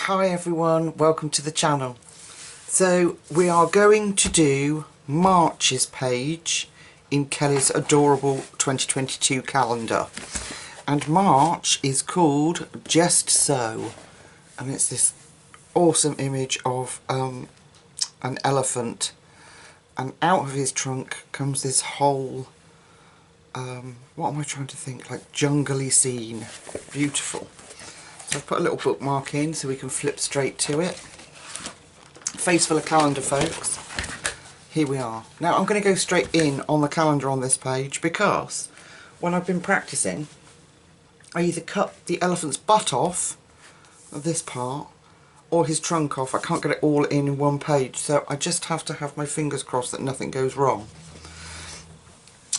Hi everyone, welcome to the channel. So we are going to do March's page in Kelly's adorable 2022 calendar, and March is called Just So, and it's this awesome image of an elephant, and out of his trunk comes this whole what am I trying to think, like jungly scene. Beautiful. So I've put a little bookmark in so we can flip straight to it. Face full of calendar, folks. Here we are. Now I'm going to go straight in on the calendar on this page, because when I've been practicing I either cut the elephant's butt off, this part, or his trunk off. I can't get it all in one page, so I just have to have my fingers crossed that nothing goes wrong.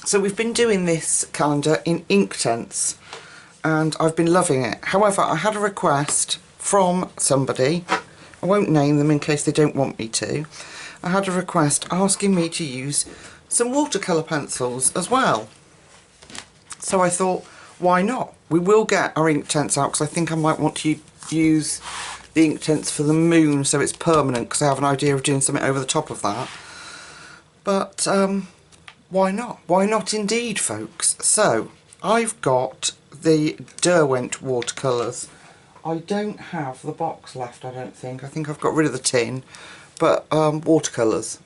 So we've been doing this calendar in Inktense, and I've been loving it. However, I had a request from somebody, I won't name them in case they don't want me to. I had a request asking me to use some watercolour pencils as well. So I thought, why not? We will get our Inktense out, because I think I might want to use the Inktense for the moon so it's permanent, because I have an idea of doing something over the top of that. But why not? Why not indeed, folks? So I've got the Derwent Watercolours. I don't have the box left, I don't think. I think I've got rid of the tin. But watercolours.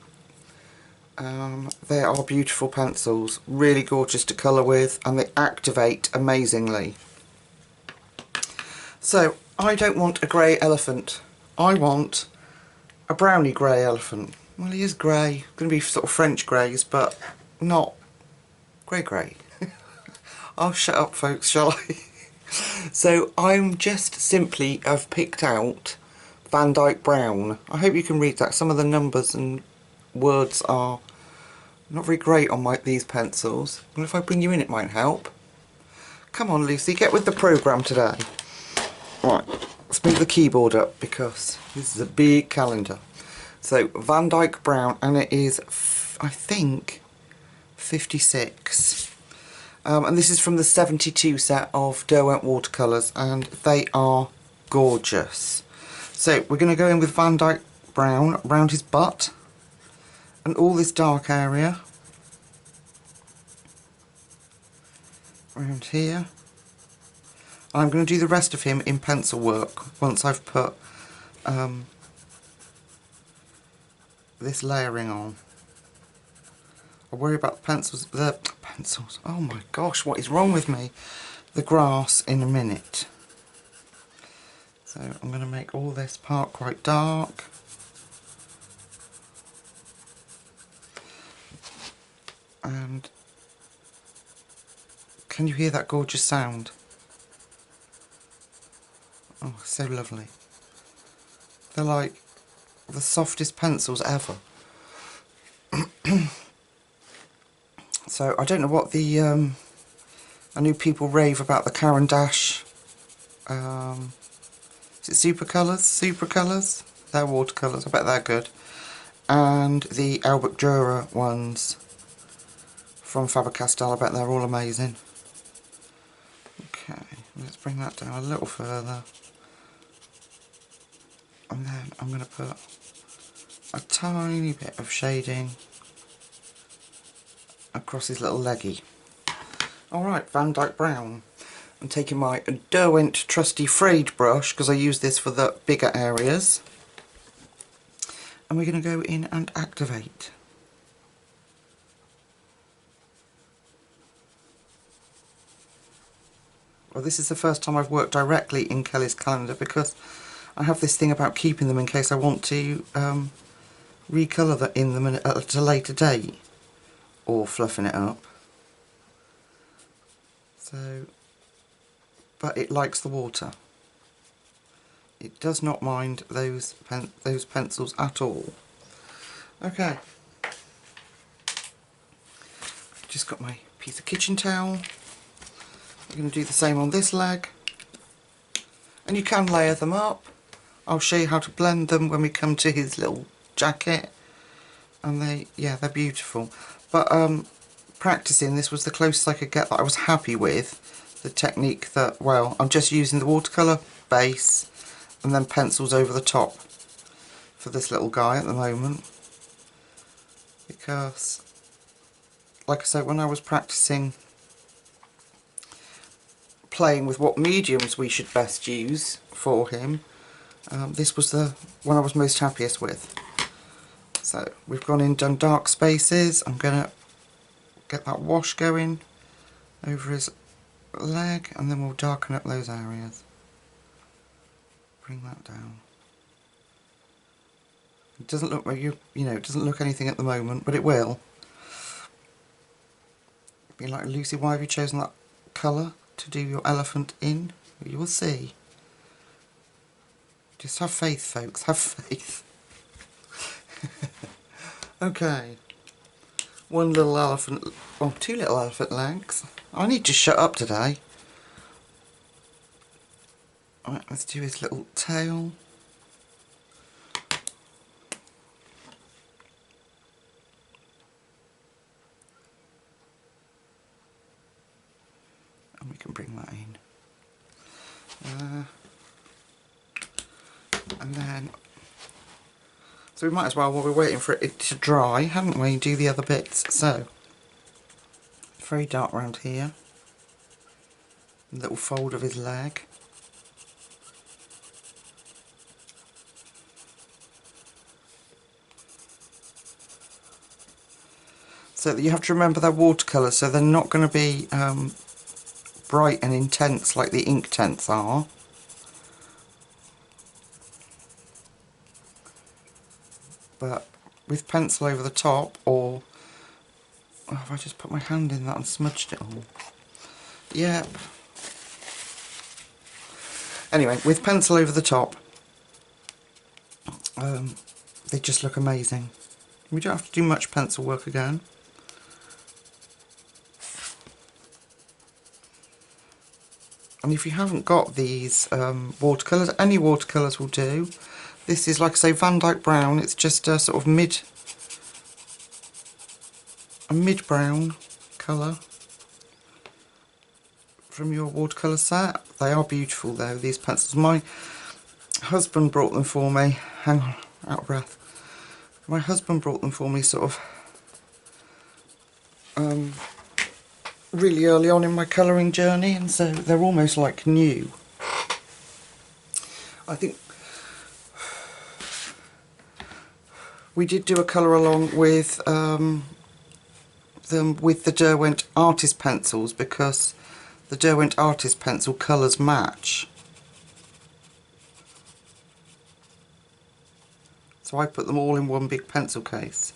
They are beautiful pencils. Really gorgeous to colour with, and they activate amazingly. So I don't want a grey elephant. I want a browny grey elephant. Well, he is grey. Going to be sort of French greys, but not grey. I'll shut up, folks, shall I? So I'm just simply, I've picked out Dyke Brown. I hope you can read that. Some of the numbers and words are not very great on these pencils. Well, if I bring you in, it might help. Come on, Lucy, get with the programme today. Right, let's move the keyboard up, because this is a big calendar. So Dyke Brown, and it is, I think, 56. And this is from the 72 set of Derwent Watercolours, and they are gorgeous. So we're going to go in with Dyke Brown around his butt and all this dark area around here. I'm going to do the rest of him in pencil work once I've put this layering on. I worry about the pencils, oh my gosh, what is wrong with me? The grass in a minute. So I'm going to make all this part quite dark. And can you hear that gorgeous sound? Oh, so lovely. They're like the softest pencils ever. So I don't know what the I knew people rave about the Caran d'Ache. Is it Super Colours? They're watercolours. I bet they're good. And the Albert Dürer ones from Faber-Castell. I bet they're all amazing. Okay, let's bring that down a little further. And then I'm going to put a tiny bit of shading across his little leggy. Alright, Dyke Brown. I'm taking my Derwent trusty frayed brush, because I use this for the bigger areas. And we're going to go in and activate. Well, this is the first time I've worked directly in Kelly's calendar, because I have this thing about keeping them in case I want to recolour in them at a later date, or fluffing it up. So, but it likes the water. It does not mind those pencils at all. Okay, just got my piece of kitchen towel. I'm going to do the same on this leg, and you can layer them up. I'll show you how to blend them when we come to his little jacket, and they're beautiful. But practicing, this was the closest I could get that I was happy with the technique. That, well, I'm just using the watercolour base and then pencils over the top for this little guy at the moment, because like I said, when I was practicing playing with what mediums we should best use for him, this was the one I was most happiest with. So we've gone in, done dark spaces. I'm going to get that wash going over his leg, and then we'll darken up those areas. Bring that down. It doesn't look like you know, it doesn't look anything at the moment, but it will. Be like, Lucy, why have you chosen that colour to do your elephant in? You will see. Just have faith, folks, have faith. Okay. One little elephant, well, two little elephant legs. I need to shut up today. Alright, let's do his little tail. And we can bring that in. And then, so we might as well, while we're waiting for it to dry, haven't we, do the other bits. So, very dark round here. A little fold of his leg. So you have to remember they're watercolours, so they're not going to be bright and intense like the ink tints are. But with pencil over the top, or oh, have I just put my hand in that and smudged it all? Yep. Anyway, with pencil over the top, they just look amazing. We don't have to do much pencil work again. And if you haven't got these watercolours, any watercolours will do. This is, like I say, Dyke Brown. It's just a sort of mid-brown colour from your watercolour set. They are beautiful though, these pencils. My husband brought them for me. Hang on, out of breath. My husband brought them for me sort of really early on in my colouring journey, and so they're almost like new. I think we did do a colour along with them with the Derwent Artist pencils, because the Derwent Artist pencil colours match. So I put them all in one big pencil case.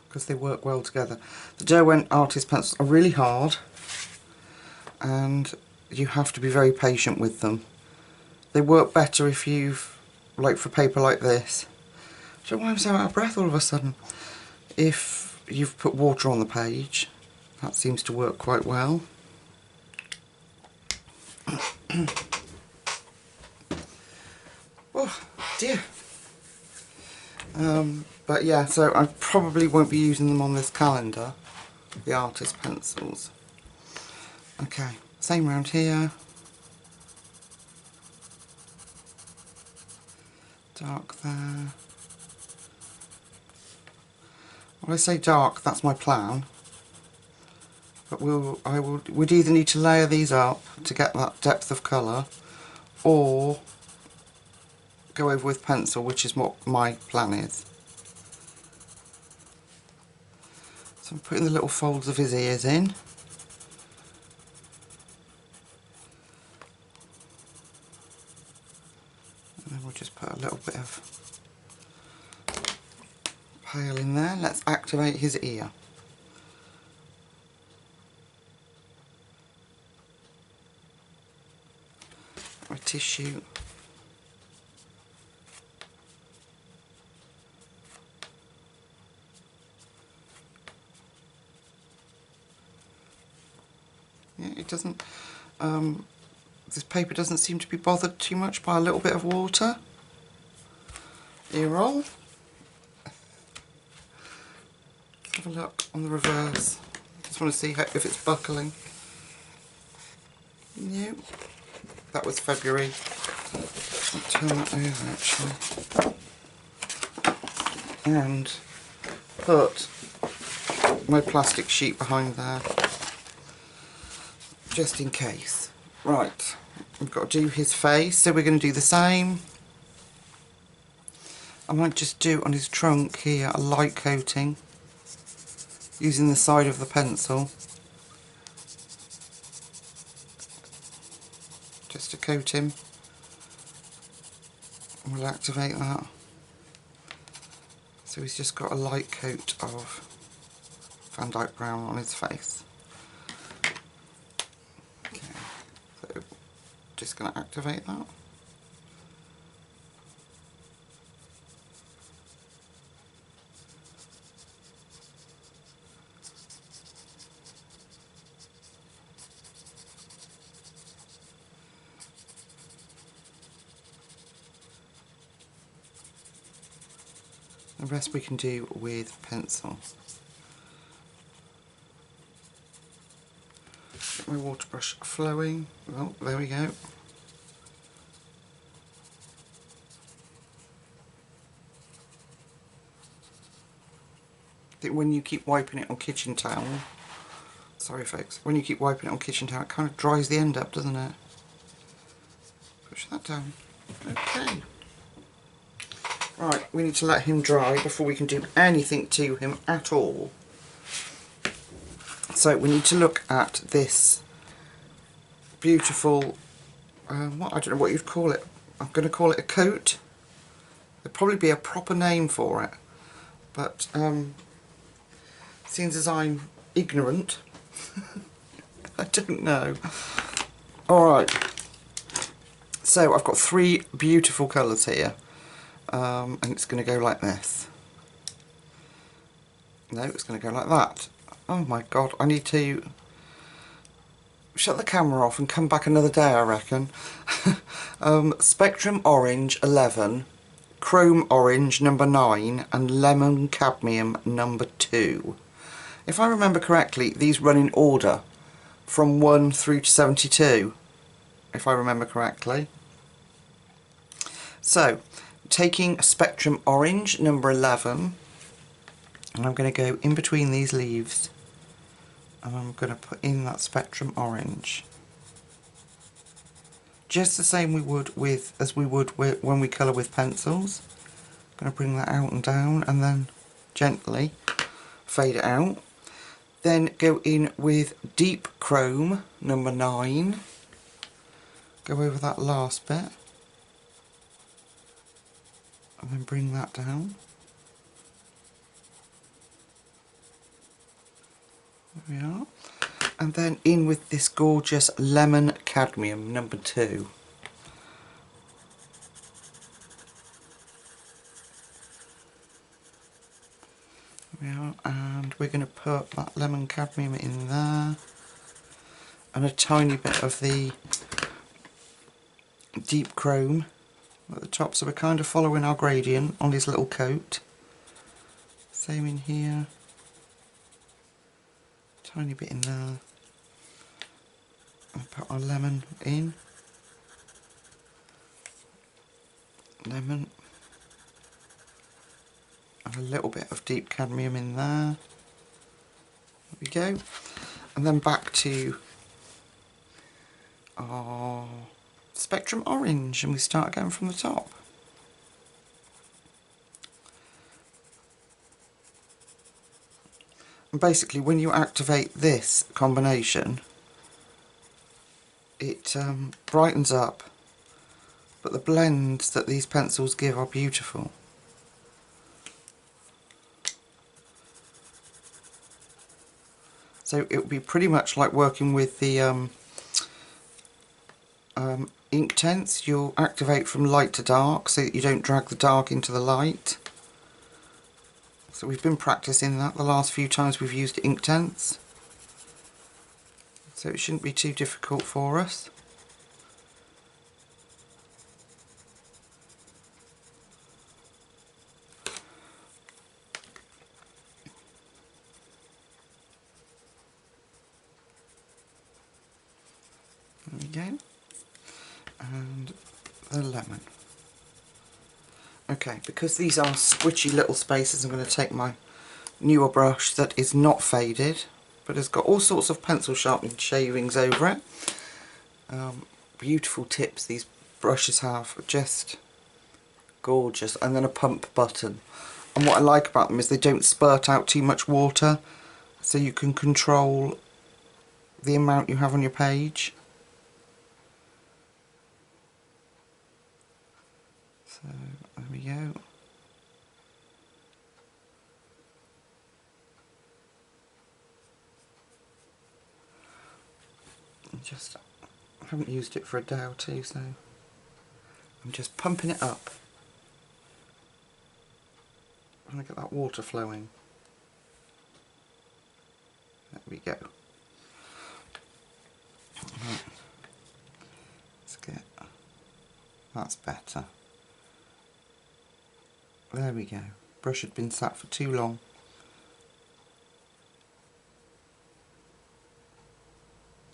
Because they work well together. The Derwent Artist pencils are really hard, and you have to be very patient with them. They work better if you've, like for paper like this. I don't know why I'm so out of breath all of a sudden. If you've put water on the page, that seems to work quite well. Oh dear. But yeah, so I probably won't be using them on this calendar, the artist pencils. Okay, same round here. Dark there. When I say dark, that's my plan. But we'd either need to layer these up to get that depth of colour, or go over with pencil, which is what my plan is. So I'm putting the little folds of his ears in. And then we'll just put a little bit of pale in there. Let's activate his ear. My tissue. Yeah, it doesn't, this paper doesn't seem to be bothered too much by a little bit of water. Ear roll. Have a look on the reverse. Just want to see how, if it's buckling. No, that was February. I'll turn that over actually. And put my plastic sheet behind there, just in case. Right, we've got to do his face, so we're going to do the same. I might just do on his trunk here a light coating using the side of the pencil, just to coat him. We'll activate that. So he's just got a light coat of Dyke Brown on his face. Okay, so just going to activate that. The rest we can do with pencil. Get my water brush flowing. Oh, there we go. I think when you keep wiping it on kitchen towel, sorry folks, when you keep wiping it on kitchen towel, it kind of dries the end up, doesn't it? Push that down. Okay. Right, we need to let him dry before we can do anything to him at all. So we need to look at this beautiful, I don't know what you'd call it. I'm going to call it a coat. There'd probably be a proper name for it. But seeing as I'm ignorant, I don't know. Alright, so I've got three beautiful colours here. And it's going to go like this. No, it's going to go like that. Oh my god, I need to shut the camera off and come back another day, I reckon. Spectrum Orange 11, Chrome Orange number 9 and Lemon Cadmium number 2. If I remember correctly, these run in order from 1 through to 72, if I remember correctly. So, taking Spectrum Orange number 11, and I'm going to go in between these leaves and I'm going to put in that Spectrum Orange, just the same as we would when we colour with pencils. I'm going to bring that out and down and then gently fade it out. Then go in with Deep Chrome number 9, go over that last bit and then bring that down. There we are. And then in with this gorgeous Lemon Cadmium number 2. There we are, and we're going to put that Lemon Cadmium in there and a tiny bit of the Deep Chrome at the top, so we're kind of following our gradient on his little coat. Same in here, tiny bit in there, and put our lemon in, lemon, and a little bit of Deep Cadmium in there. There we go, and then back to our Spectrum Orange, and we start again from the top. And basically when you activate this combination, it brightens up, but the blends that these pencils give are beautiful. So it would be pretty much like working with the ink tints. You'll activate from light to dark so that you don't drag the dark into the light. So we've been practicing that the last few times we've used ink tints. So it shouldn't be too difficult for us. There we go. And the lemon. Okay, because these are squishy little spaces, I'm going to take my newer brush that is not faded, but has got all sorts of pencil sharpening shavings over it. Beautiful tips these brushes have, just gorgeous. And then a pump button. And what I like about them is they don't spurt out too much water, so you can control the amount you have on your page. So there we go. I haven't used it for a day or two, so I'm just pumping it up. Trying to get that water flowing. There we go. Right. Let's get, that's better. There we go. Brush had been sat for too long.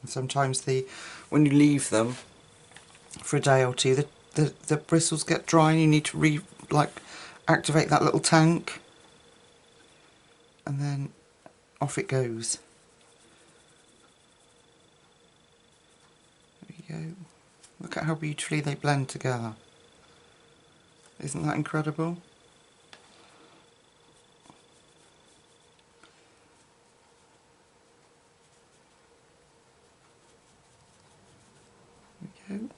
And sometimes when you leave them for a day or two, the bristles get dry and you need to activate that little tank, and then off it goes. There we go. Look at how beautifully they blend together. Isn't that incredible? There we go.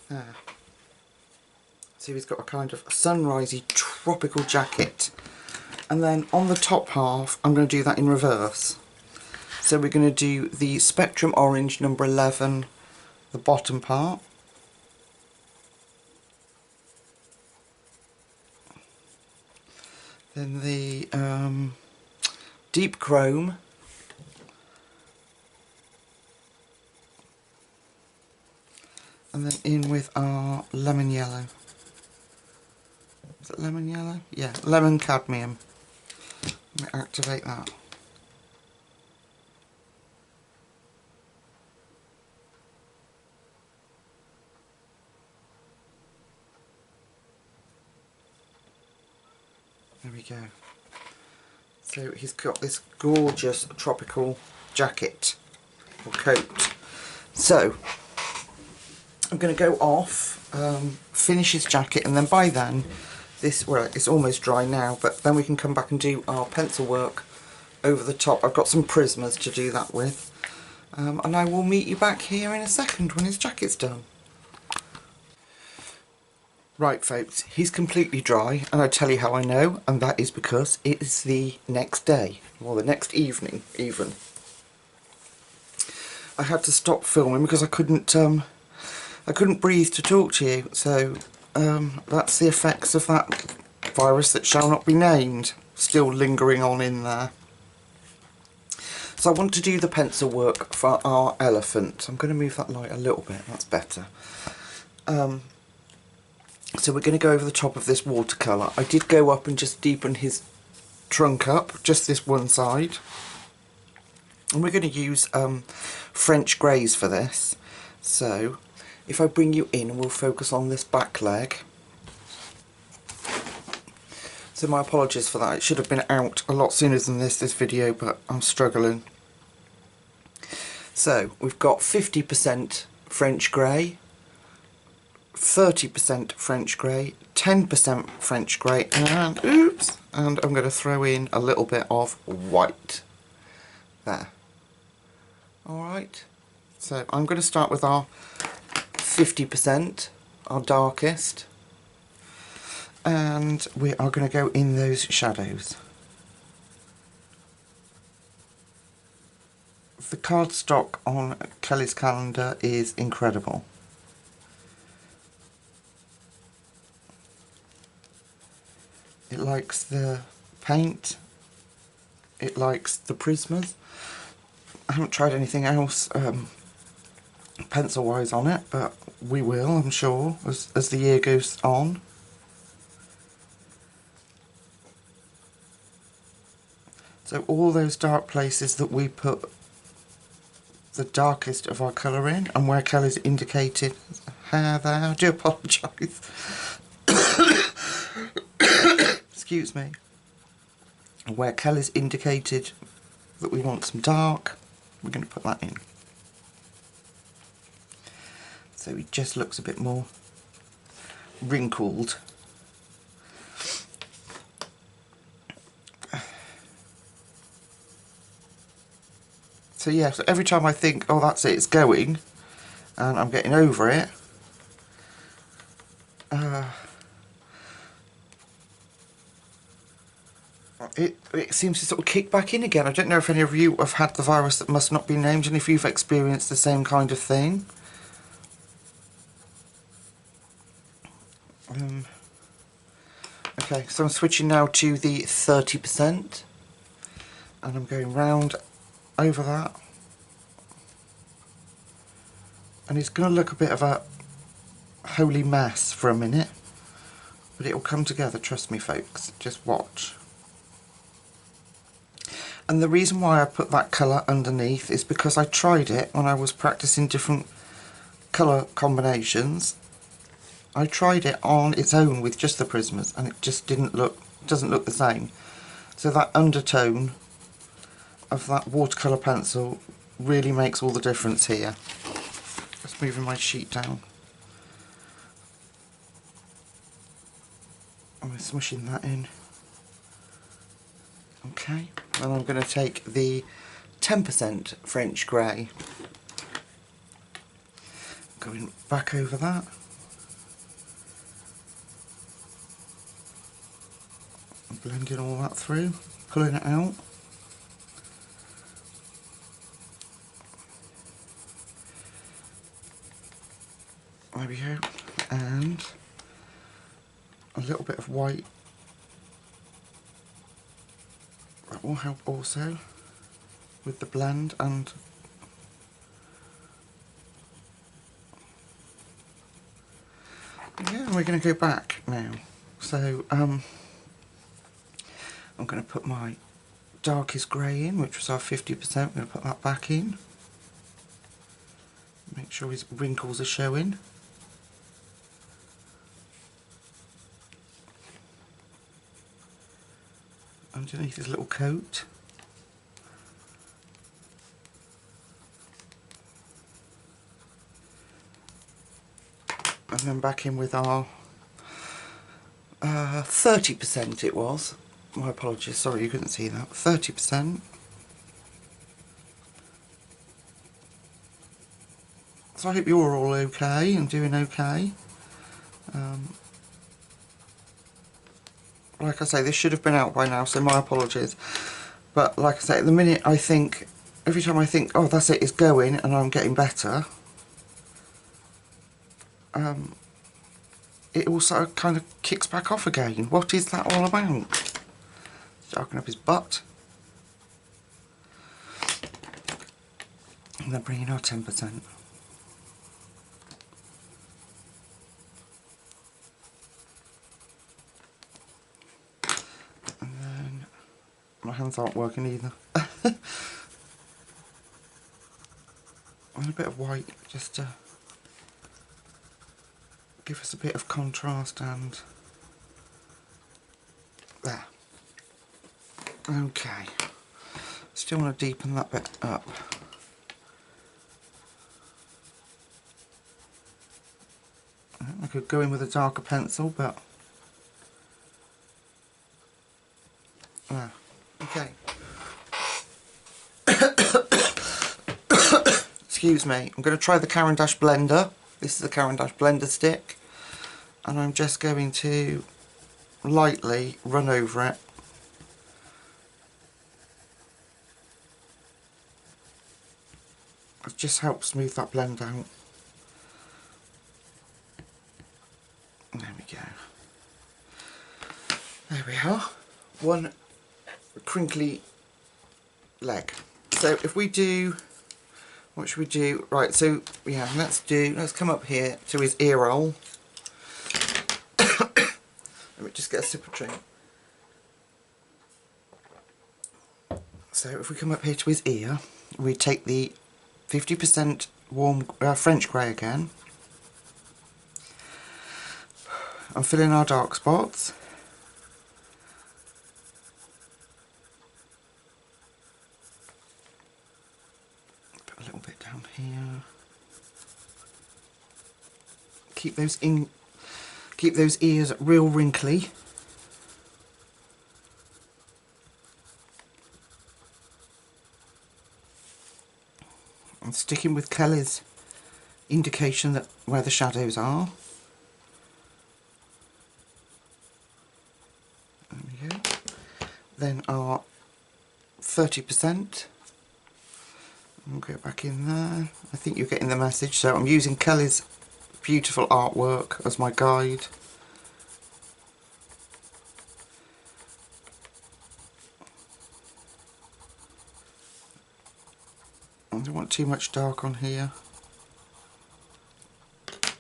There. So he's got a kind of sunrisey tropical jacket, and then on the top half I'm going to do that in reverse. So we're going to do the Spectrum Orange number 11, the bottom part, then the Deep Chrome, and then in with our lemon yellow. Is it lemon yellow? Yeah, lemon cadmium. Let me activate that. There we go. So he's got this gorgeous tropical jacket or coat. So I'm going to go off, finish his jacket, and then by then well, it's almost dry now, but then we can come back and do our pencil work over the top. I've got some Prismas to do that with, and I will meet you back here in a second when his jacket's done. Right folks, he's completely dry, and I tell you how I know, and that is because it is the next day, or the next evening even. I had to stop filming because I couldn't breathe to talk to you, so that's the effects of that virus that shall not be named, still lingering on in there. So I want to do the pencil work for our elephant. I'm going to move that light a little bit, that's better. So we're going to go over the top of this watercolour. I did go up and just deepen his trunk up, just this one side. And we're going to use French greys for this. So if I bring you in, we'll focus on this back leg. So my apologies for that. It should have been out a lot sooner than this video, but I'm struggling. So we've got 50% French grey, 30% French grey, 10% French grey, and oops, and I'm going to throw in a little bit of white there. Alright, so I'm going to start with our 50%, our darkest, and we are going to go in those shadows. The cardstock on Kelly's calendar is incredible. It likes the paint, it likes the Prismas. I haven't tried anything else pencil wise on it, but we will, I'm sure, as the year goes on. So all those dark places that we put the darkest of our colour in, and where colours indicated, I do apologise. Excuse me. Where colours indicated that we want some dark, we're going to put that in. So it just looks a bit more wrinkled. So yeah, so every time I think, oh that's it, it's going, and I'm getting over it, it seems to sort of kick back in again. I don't know if any of you have had the virus that must not be named, and if you've experienced the same kind of thing. Okay, so I'm switching now to the 30%, and I'm going round over that, and it's going to look a bit of a holy mess for a minute, but it'll come together, trust me folks, just watch. And the reason why I put that colour underneath is because I tried it when I was practicing different colour combinations. I tried it on its own with just the Prismas, and it just doesn't look the same. So that undertone of that watercolour pencil really makes all the difference here. Just moving my sheet down. I'm smushing that in. Okay, and I'm going to take the 10% French grey, going back over that, and blending all that through, pulling it out. There we go, and a little bit of white. That will help also with the blend, and yeah, we're going to go back now. So I'm going to put my darkest grey in, which was our 50%. I'm going to put that back in. Make sure his wrinkles are showing. Underneath his little coat. And then back in with our 30% it was. My apologies, sorry you couldn't see that. 30%. So I hope you're all okay and doing okay. Like I say, this should have been out by now, so my apologies. But like I say, at the minute I think, every time I think, oh that's it, it's going and I'm getting better, it also kind of kicks back off again. What is that all about? Darken up his butt. And then bring in our 10%. My hands aren't working either. And a bit of white just to give us a bit of contrast, and there. Okay. Still want to deepen that bit up. I could go in with a darker pencil, but okay. Excuse me, I'm going to try the Caran d'Ache blender. This is the Caran d'Ache blender stick, and I'm just going to lightly run over it. It just helps smooth that blend out. There we go. There we are. One crinkly leg. So if we do, what should we do? Right, so yeah, let's come up here to his ear roll. Let me just get a sip of drink. So if we come up here to his ear, we take the 50% warm French grey again and fill in our dark spots. Put a little bit down here. Keep those ears real wrinkly. And sticking with Kelly's indication that where the shadows are. There we go. Then our 30%. We'll go back in there. I think you're getting the message. So I'm using Kelly's beautiful artwork as my guide. I don't want too much dark on here.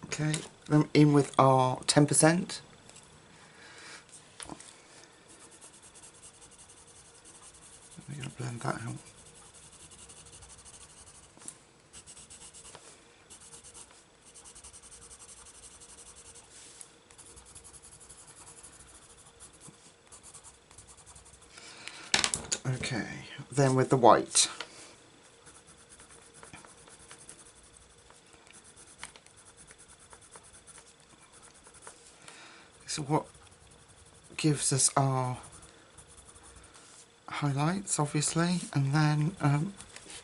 Okay, then in with our 10%. We're going to blend that out. Okay, then with the white. So what gives us our highlights, obviously, and then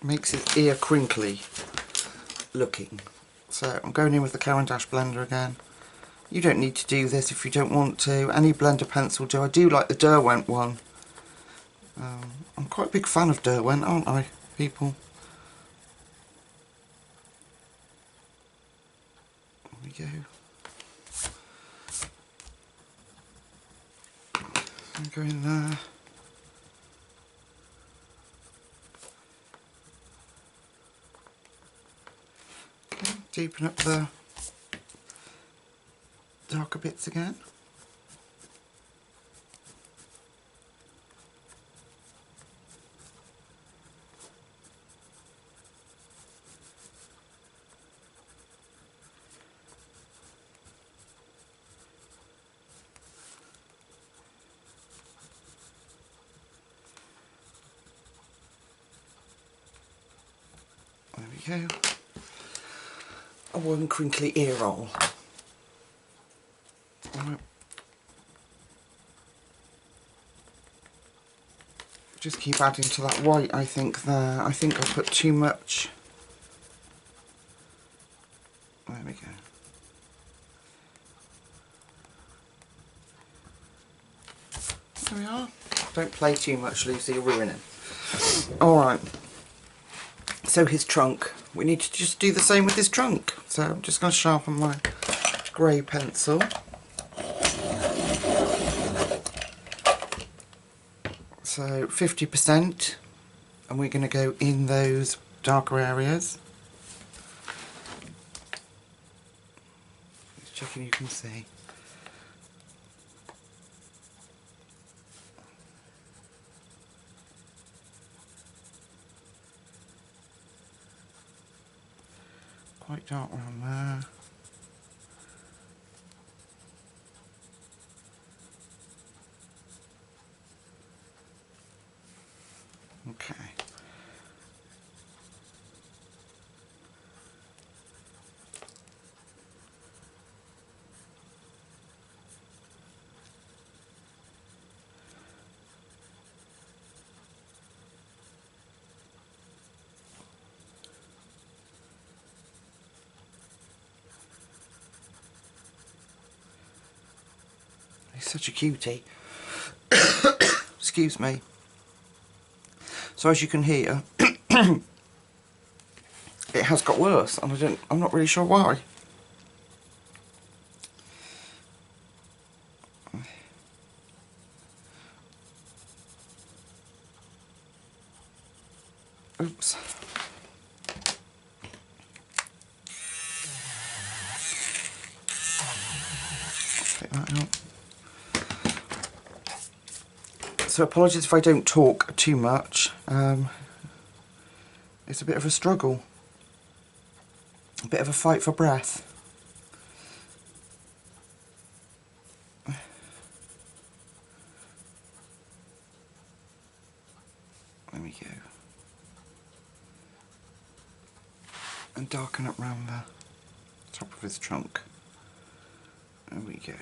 makes his ear crinkly looking. So I'm going in with the Caran d'Ache blender again. You don't need to do this if you don't want to. Any blender pencil do. I do like the Derwent one. I'm quite a big fan of Derwent, aren't I, people? There we go. Go in there. Okay, deepen up the darker bits again. There we go. A one crinkly ear roll. Right. Just keep adding to that white, I think, there. I think I put too much. There we go. There we are. Don't play too much, Lucy, you're ruining. Alright. So his trunk. We need to just do the same with his trunk. So I'm just going to sharpen my grey pencil. So 50%, and we're going to go in those darker areas. Just checking you can see. Quite dark around there. Okay. He's such a cutie. Excuse me. So as you can hear, it has got worse, and I'm not really sure why. Oops. Take that out. So apologies if I don't talk too much. It's a bit of a struggle, a bit of a fight for breath. There we go. And darken up round the top of his trunk. There we go.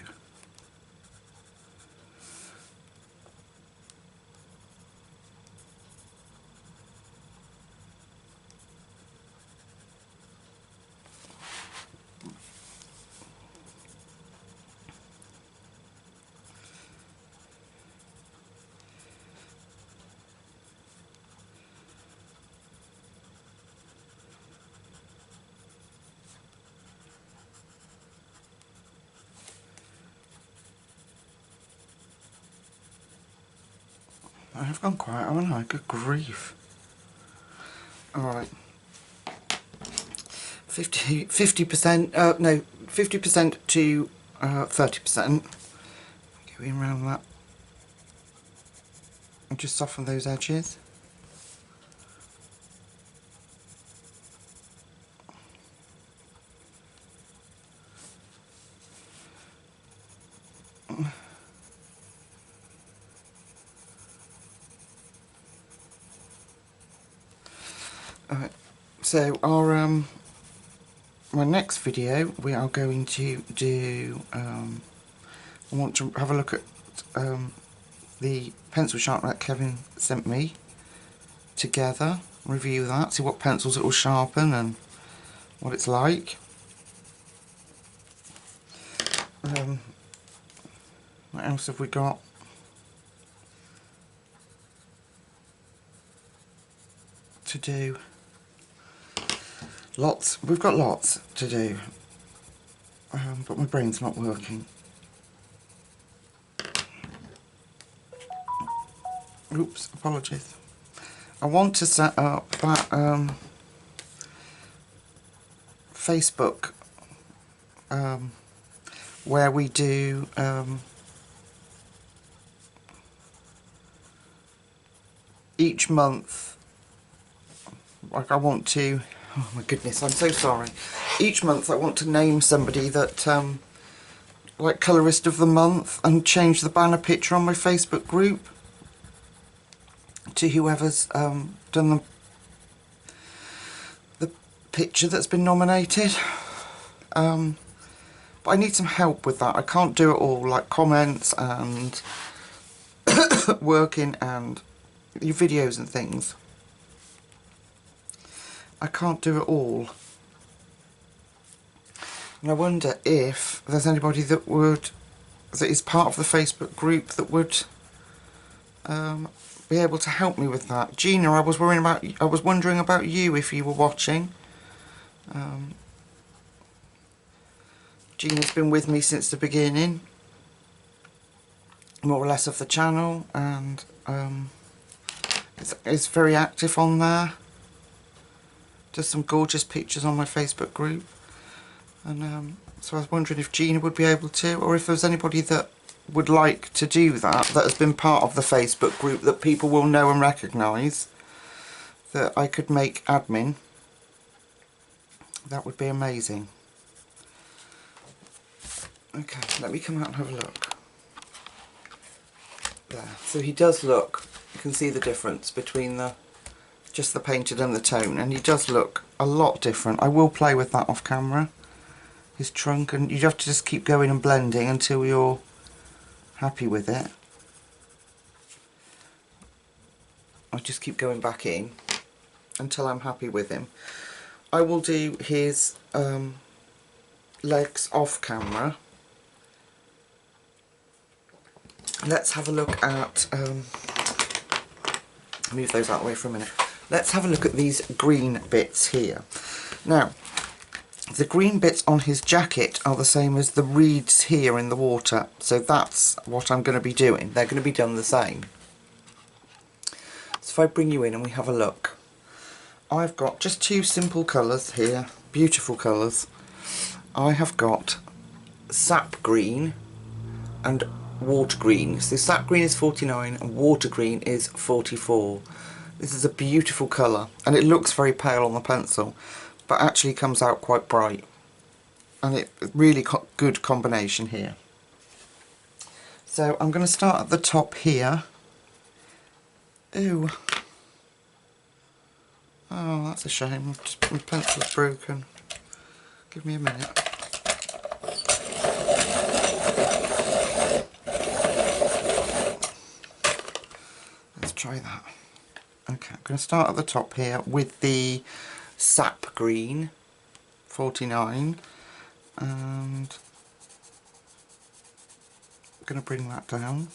I have gone quiet, haven't I? Good grief. Alright. 50% no, 50% to 30%. Go in around that. And just soften those edges. Alright, so our my next video we are going to do I want to have a look at the pencil sharpener that Kevin sent me together, review that, see what pencils it will sharpen and what it's like. What else have we got? To do. Lots, we've got lots to do, but my brain's not working. Oops, apologies. I want to set up that Facebook where we do each month, like I want to, oh my goodness, I'm so sorry. Each month I want to name somebody that, like Colourist of the Month, and change the banner picture on my Facebook group to whoever's done the picture that's been nominated. But I need some help with that. I can't do it all, like comments and working and your videos and things. I can't do it all. And I wonder if there's anybody that is part of the Facebook group that would be able to help me with that. Gina, I was wondering about you if you were watching. Gina's been with me since the beginning, more or less, of the channel, and is very active on there. Does some gorgeous pictures on my Facebook group, and so I was wondering if Gina would be able to, or if there's anybody that would like to do that has been part of the Facebook group that people will know and recognise, that I could make admin. That would be amazing. Okay, let me come out and have a look. There, so he does look, you can see the difference between just the painted and the tone, and he does look a lot different. I will play with that off camera, his trunk, and you have to just keep going and blending until you're happy with it. I'll just keep going back in until I'm happy with him. I will do his legs off camera. Let's have a look at, move those out of the way for a minute. Let's have a look at these green bits here. Now, the green bits on his jacket are the same as the reeds here in the water, so that's what I'm going to be doing. They're going to be done the same. So if I bring you in and we have a look, I've got just two simple colours here, beautiful colours. I have got sap green and water green. So sap green is 49 and water green is 44. This is a beautiful colour, and it looks very pale on the pencil, but actually comes out quite bright. And it really good combination here. So I'm going to start at the top here. Ooh. Oh, that's a shame. My pencil's broken. Give me a minute. Let's try that. Okay, I'm going to start at the top here with the sap green 49, and I'm going to bring that down.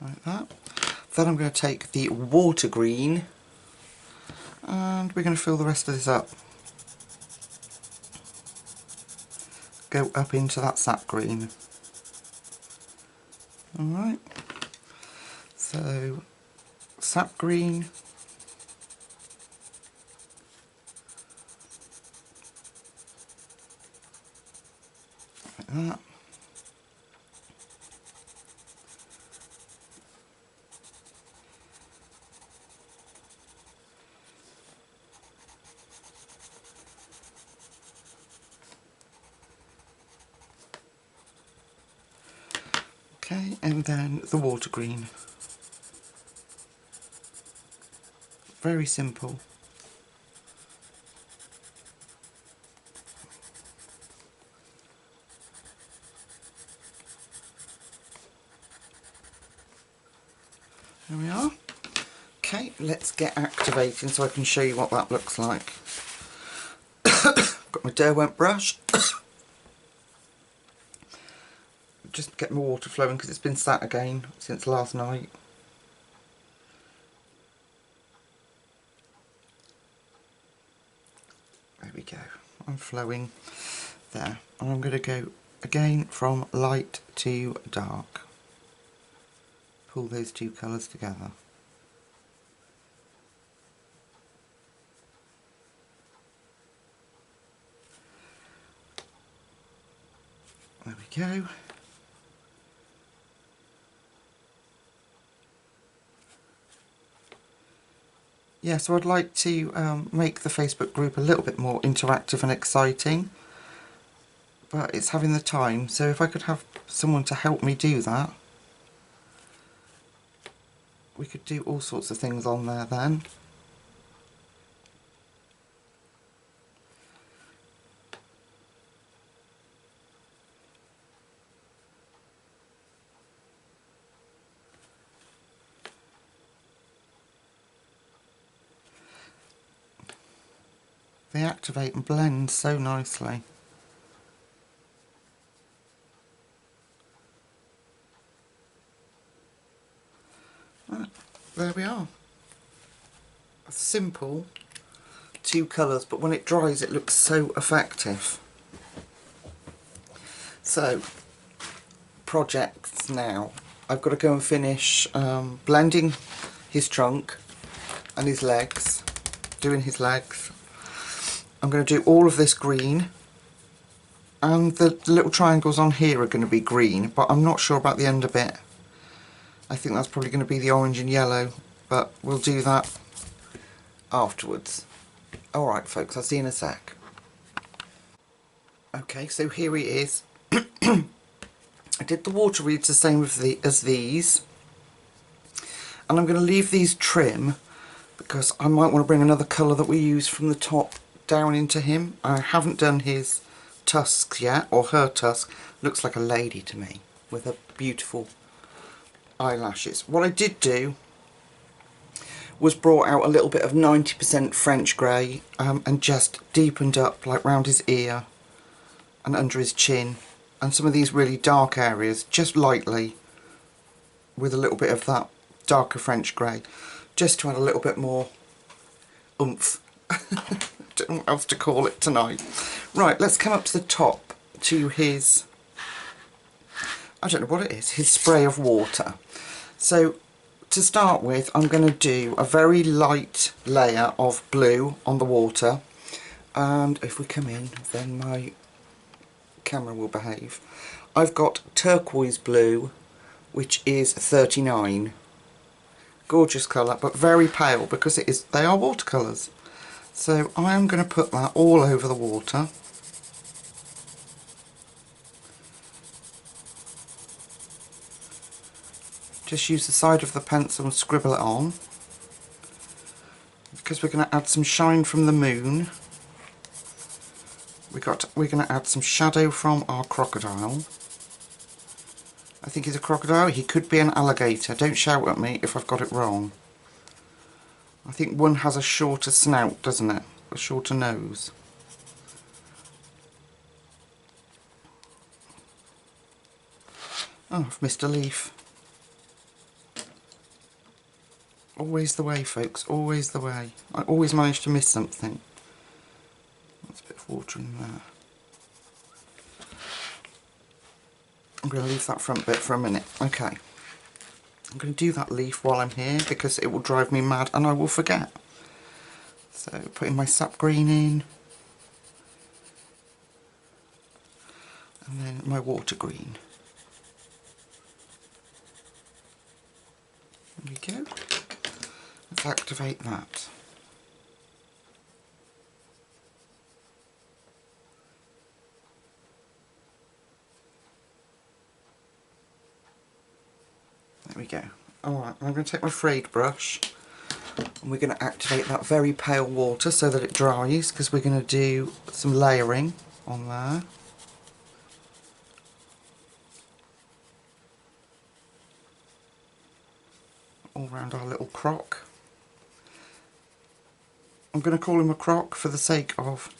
Like that. Then I'm going to take the water green and we're going to fill the rest of this up. Go up into that sap green. Alright, so sap green, like that. Okay, and then the water green. Very simple. There we are. Okay, let's get activating so I can show you what that looks like. Got my Derwent brush. Just get my water flowing because it's been sat again since last night. There we go. I'm flowing there. And I'm going to go again from light to dark. Pull those two colours together. There we go. Yeah, so I'd like to make the Facebook group a little bit more interactive and exciting, but it's having the time, so if I could have someone to help me do that, we could do all sorts of things on there then. They activate and blend so nicely. Right, there we are. A simple two colours, but when it dries it looks so effective. So, projects now. I've got to go and finish blending his trunk and his legs, doing his legs. I'm going to do all of this green, and the little triangles on here are going to be green, but I'm not sure about the under bit. I think that's probably going to be the orange and yellow, but we'll do that afterwards. Alright folks, I'll see you in a sec. Okay, so here he is. I did the water reeds the same as these, and I'm going to leave these trim because I might want to bring another colour that we use from the top down into him. I haven't done his tusks yet, or her tusk. Looks like a lady to me with her beautiful eyelashes. What I did do was brought out a little bit of 90% French grey and just deepened up like round his ear and under his chin and some of these really dark areas just lightly with a little bit of that darker French grey, just to add a little bit more oomph. Don't know what else to call it tonight. Right, let's come up to the top to his, I don't know what it is, his spray of water. So to start with, I'm going to do a very light layer of blue on the water, and if we come in, then my camera will behave. I've got turquoise blue, which is 39. Gorgeous colour, but very pale because they are watercolours. So I am going to put that all over the water. Just use the side of the pencil and scribble it on, because we're going to add some shine from the moon. We're going to add some shadow from our crocodile. I think he's a crocodile. He could be an alligator. Don't shout at me if I've got it wrong. I think one has a shorter snout, doesn't it? A shorter nose. Oh, I've missed a leaf. Always the way, folks. Always the way. I always manage to miss something. That's a bit of water in there. I'm going to leave that front bit for a minute. Okay. I'm going to do that leaf while I'm here because it will drive me mad and I will forget. So putting my sap green in. And then my water green. There we go. Let's activate that. There we go. Alright, I'm going to take my frayed brush and we're going to activate that very pale water so that it dries, because we're going to do some layering on there. All around our little croc. I'm going to call him a croc for the sake of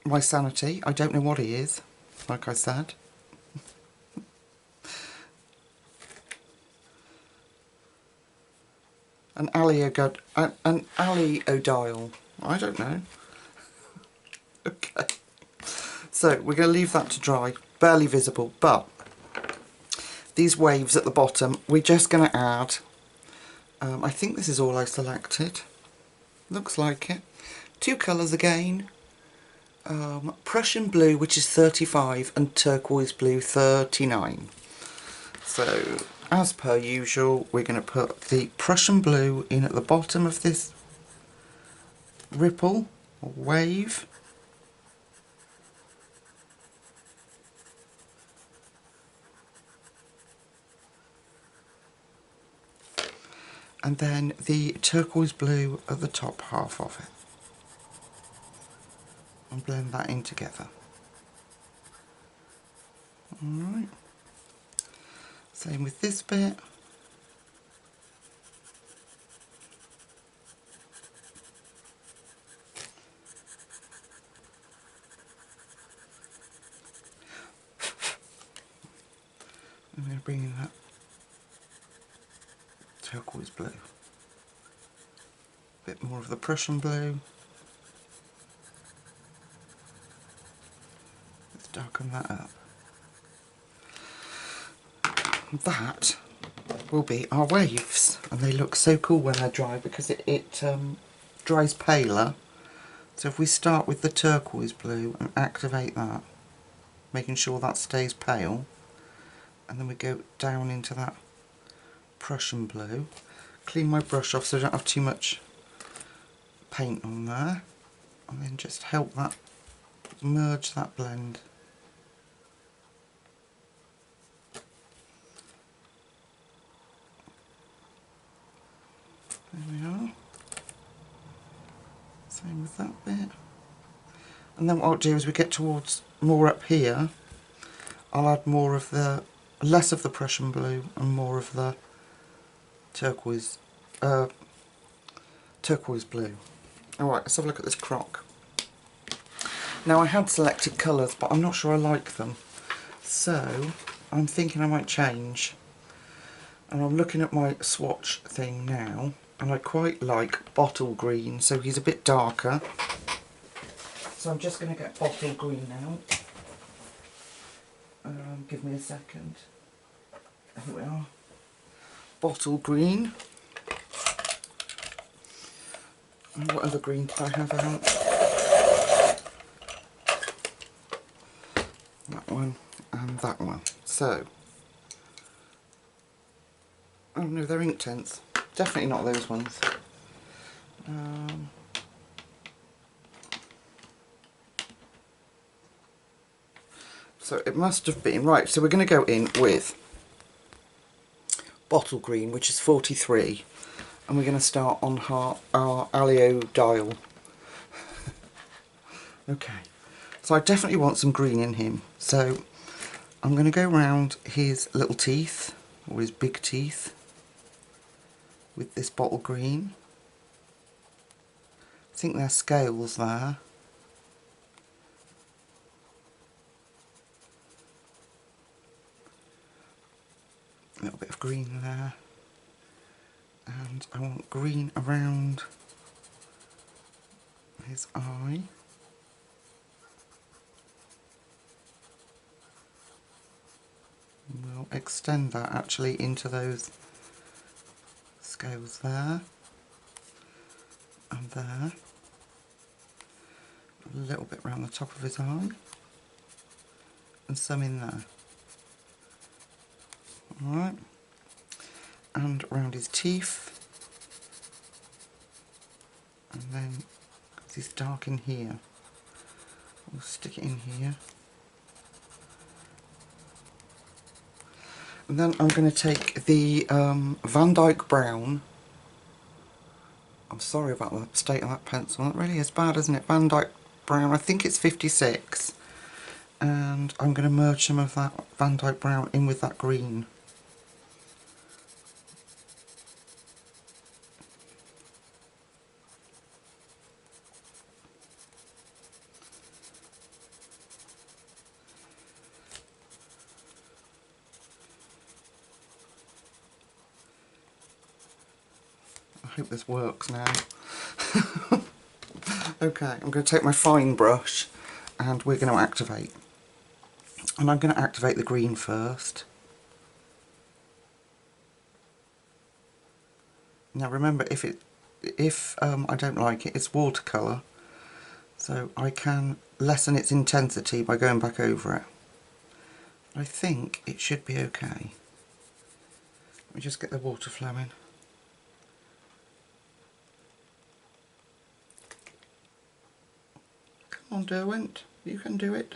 my sanity. I don't know what he is, like I said. An aleodile. I don't know. Okay. So we're going to leave that to dry. Barely visible, but these waves at the bottom, we're just going to add, I think this is all I selected. Looks like it. Two colours again. Prussian blue, which is 35, and turquoise blue, 39. So, as per usual, we're going to put the Prussian blue in at the bottom of this ripple or wave. And then the turquoise blue at the top half of it. And blend that in together. Alright. Same with this bit. I'm going to bring in that turquoise blue. A bit more of the Prussian blue. Let's darken that up. That will be our waves, and they look so cool when they're dry because it dries paler. So if we start with the turquoise blue and activate that, making sure that stays pale, and then we go down into that Prussian blue, clean my brush off so I don't have too much paint on there, and then just help that merge that blend. There we are. Same with that bit. And then what I'll do is we get towards more up here, I'll add more of the, less of the Prussian blue and more of the turquoise blue. Alright, let's have a look at this croc. Now I had selected colours, but I'm not sure I like them. So I'm thinking I might change. And I'm looking at my swatch thing now, and I quite like bottle green, so he's a bit darker. So I'm just going to get bottle green now. Give me a second. Here we are. Bottle green. And what other green did I have out? one and that one. So, oh no, they're ink tints. Definitely not those ones. So it must have been, right, so we're going to go in with bottle green, which is 43, and we're going to start on our Alio dial. Okay, so I definitely want some green in him, so I'm going to go round his little teeth, or his big teeth, with this bottle green. I think they're scales there. A little bit of green there, and I want green around his eye. And we'll extend that actually into those scales there and there. A little bit around the top of his eye and some in there. Alright, and around his teeth, and then because he's dark in here, we'll stick it in here. And then I'm going to take the Dyke Brown. I'm sorry about the state of that pencil, it really is bad, isn't it? Dyke Brown, I think it's 56, and I'm going to merge some of that Dyke Brown in with that green. I hope this works now. Okay, I'm going to take my fine brush and we're going to activate. And I'm going to activate the green first. Now remember, if I don't like it, it's watercolour, so I can lessen its intensity by going back over it. I think it should be okay. Let me just get the water flowing. Come on, Derwent, you can do it.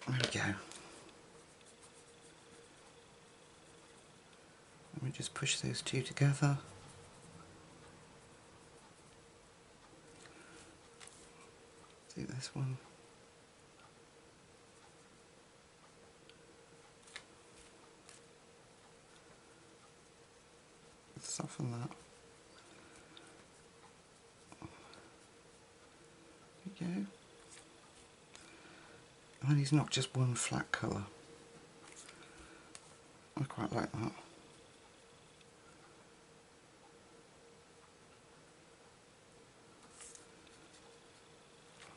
There we go. Let me just push those two together. Do this one. Soften that. There we go. And he's not just one flat colour. I quite like that.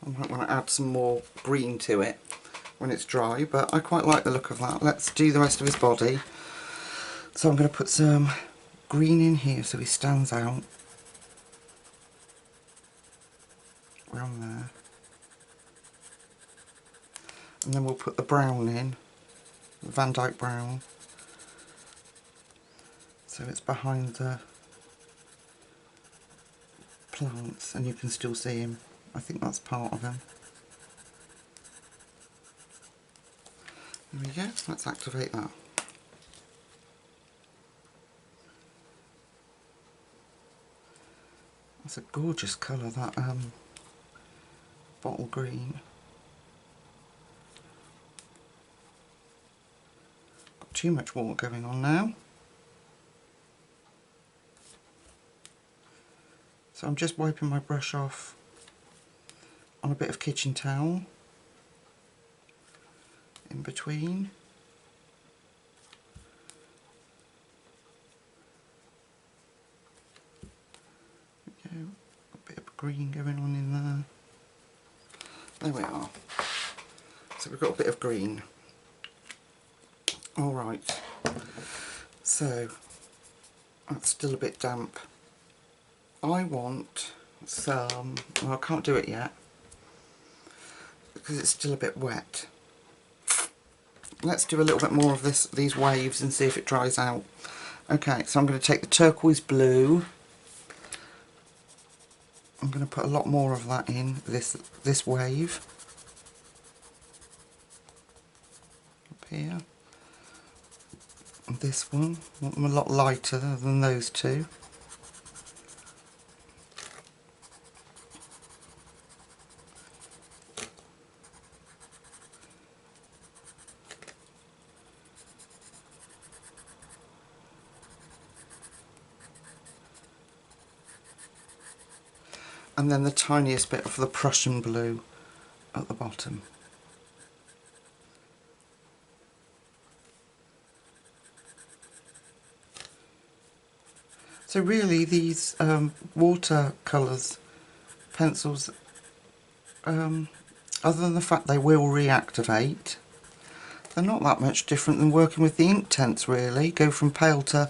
I might want to add some more green to it when it's dry, but I quite like the look of that. Let's do the rest of his body. So I'm going to put some green in here so he stands out. Around there. And then we'll put the brown in, the Dyke Brown. So it's behind the plants and you can still see him. I think that's part of him. There we go, let's activate that. That's a gorgeous colour, that bottle green. Got too much water going on now. So I'm just wiping my brush off on a bit of kitchen towel in between. There we go. A bit of green going on in there. There we are. So we've got a bit of green. Alright, so that's still a bit damp. I want some, well, I can't do it yet. because it's still a bit wet. Let's do a little bit more of these waves and see if it dries out. Okay, so I'm going to take the turquoise blue. I'm going to put a lot more of that in this wave. Up here. And this one, I want them a lot lighter than those two. And then the tiniest bit of the Prussian blue at the bottom. So really these watercolours pencils, other than the fact they will reactivate, they're not that much different than working with the Inktense really. Go from pale to,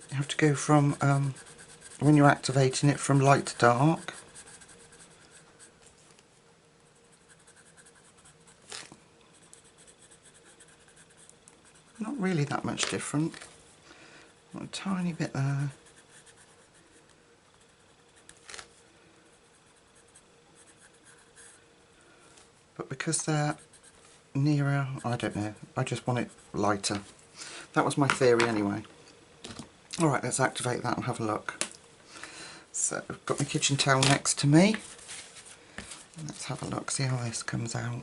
you have to go from, when you're activating it, from light to dark. Not really that much different. A tiny bit there. But because they're nearer, I don't know, I just want it lighter. That was my theory anyway. Alright, let's activate that and have a look. So I've got my kitchen towel next to me. Let's have a look, see how this comes out.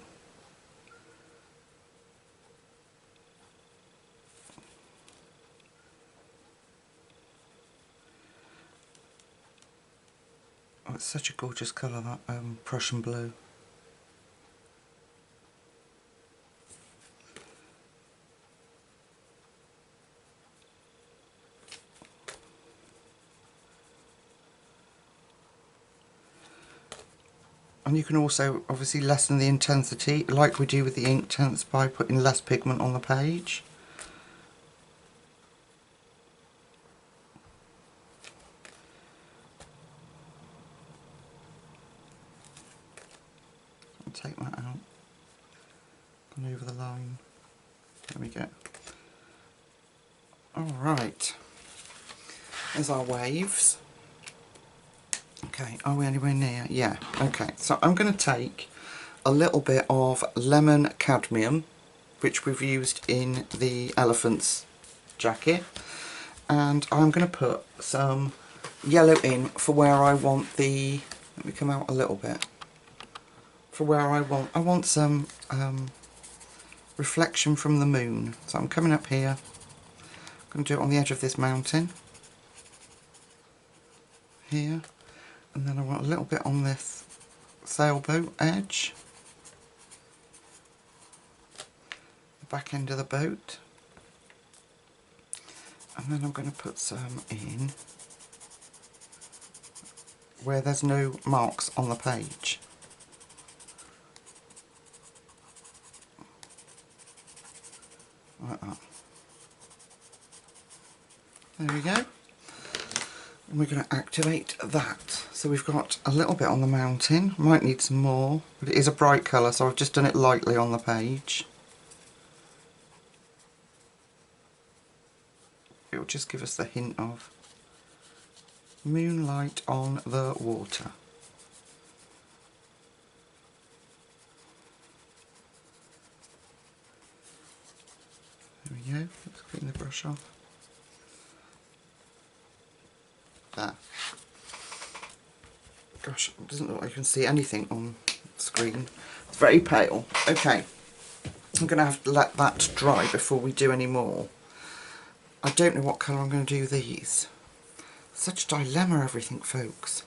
Oh, it's such a gorgeous colour, that Prussian blue. And you can also obviously lessen the intensity like we do with the Inktense by putting less pigment on the page. I'll take that out. Gone over the line. There we go. Alright. There's our waves. Okay, are we anywhere near? Yeah, okay. So I'm going to take a little bit of lemon cadmium, which we've used in the elephant's jacket, and I'm going to put some yellow in for where I want the, let me come out a little bit, for where I want some reflection from the moon. So I'm coming up here, I'm going to do it on the edge of this mountain, here. And then I want a little bit on this sailboat edge, the back end of the boat, and then I'm going to put some in where there's no marks on the page. Like that. There we go. And we're going to activate that. So we've got a little bit on the mountain, might need some more, but it is a bright colour, so I've just done it lightly on the page. It will just give us the hint of moonlight on the water. There we go, let's clean the brush off. There. Gosh, it doesn't look like you can see anything on the screen. It's very pale. Okay, I'm going to have to let that dry before we do any more. I don't know what colour I'm going to do these. Such a dilemma, everything, folks.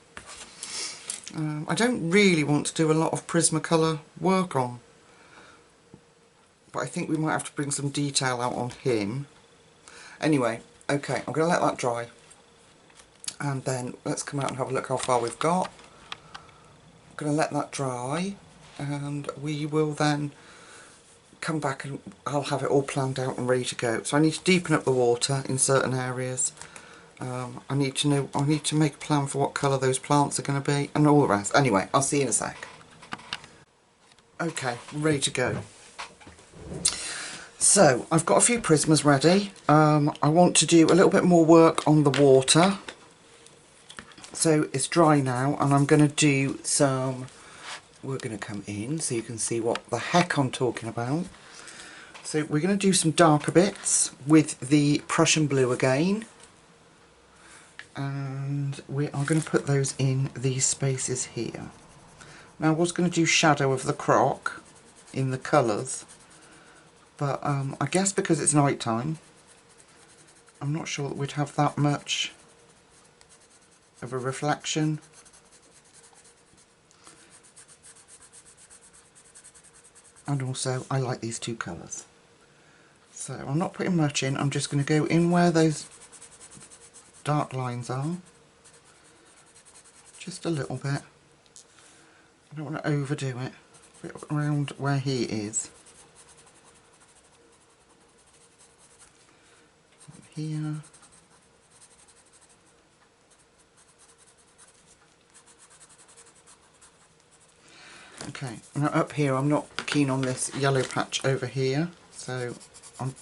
I don't really want to do a lot of Prismacolor work on, but I think we might have to bring some detail out on him. Anyway, okay, I'm going to let that dry. And then let's come out and have a look how far we've got. I'm going to let that dry, and we will then come back and I'll have it all planned out and ready to go. So I need to deepen up the water in certain areas. I need to make a plan for what colour those plants are going to be and all the rest. Anyway, I'll see you in a sec. Okay, ready to go. So I've got a few prismas ready. I want to do a little bit more work on the water. So it's dry now, and I'm going to do some, we're going to come in so you can see what the heck I'm talking about. So we're going to do some darker bits with the Prussian blue again. And we are going to put those in these spaces here. Now I was going to do shadow of the croc in the colours. But I guess because it's night time, I'm not sure that we'd have that much of a reflection. And also, I like these two colours. So I'm not putting much in, I'm just going to go in where those dark lines are. Just a little bit. I don't want to overdo it. A bit around where he is. Here. Okay, now up here I'm not keen on this yellow patch over here, so I'm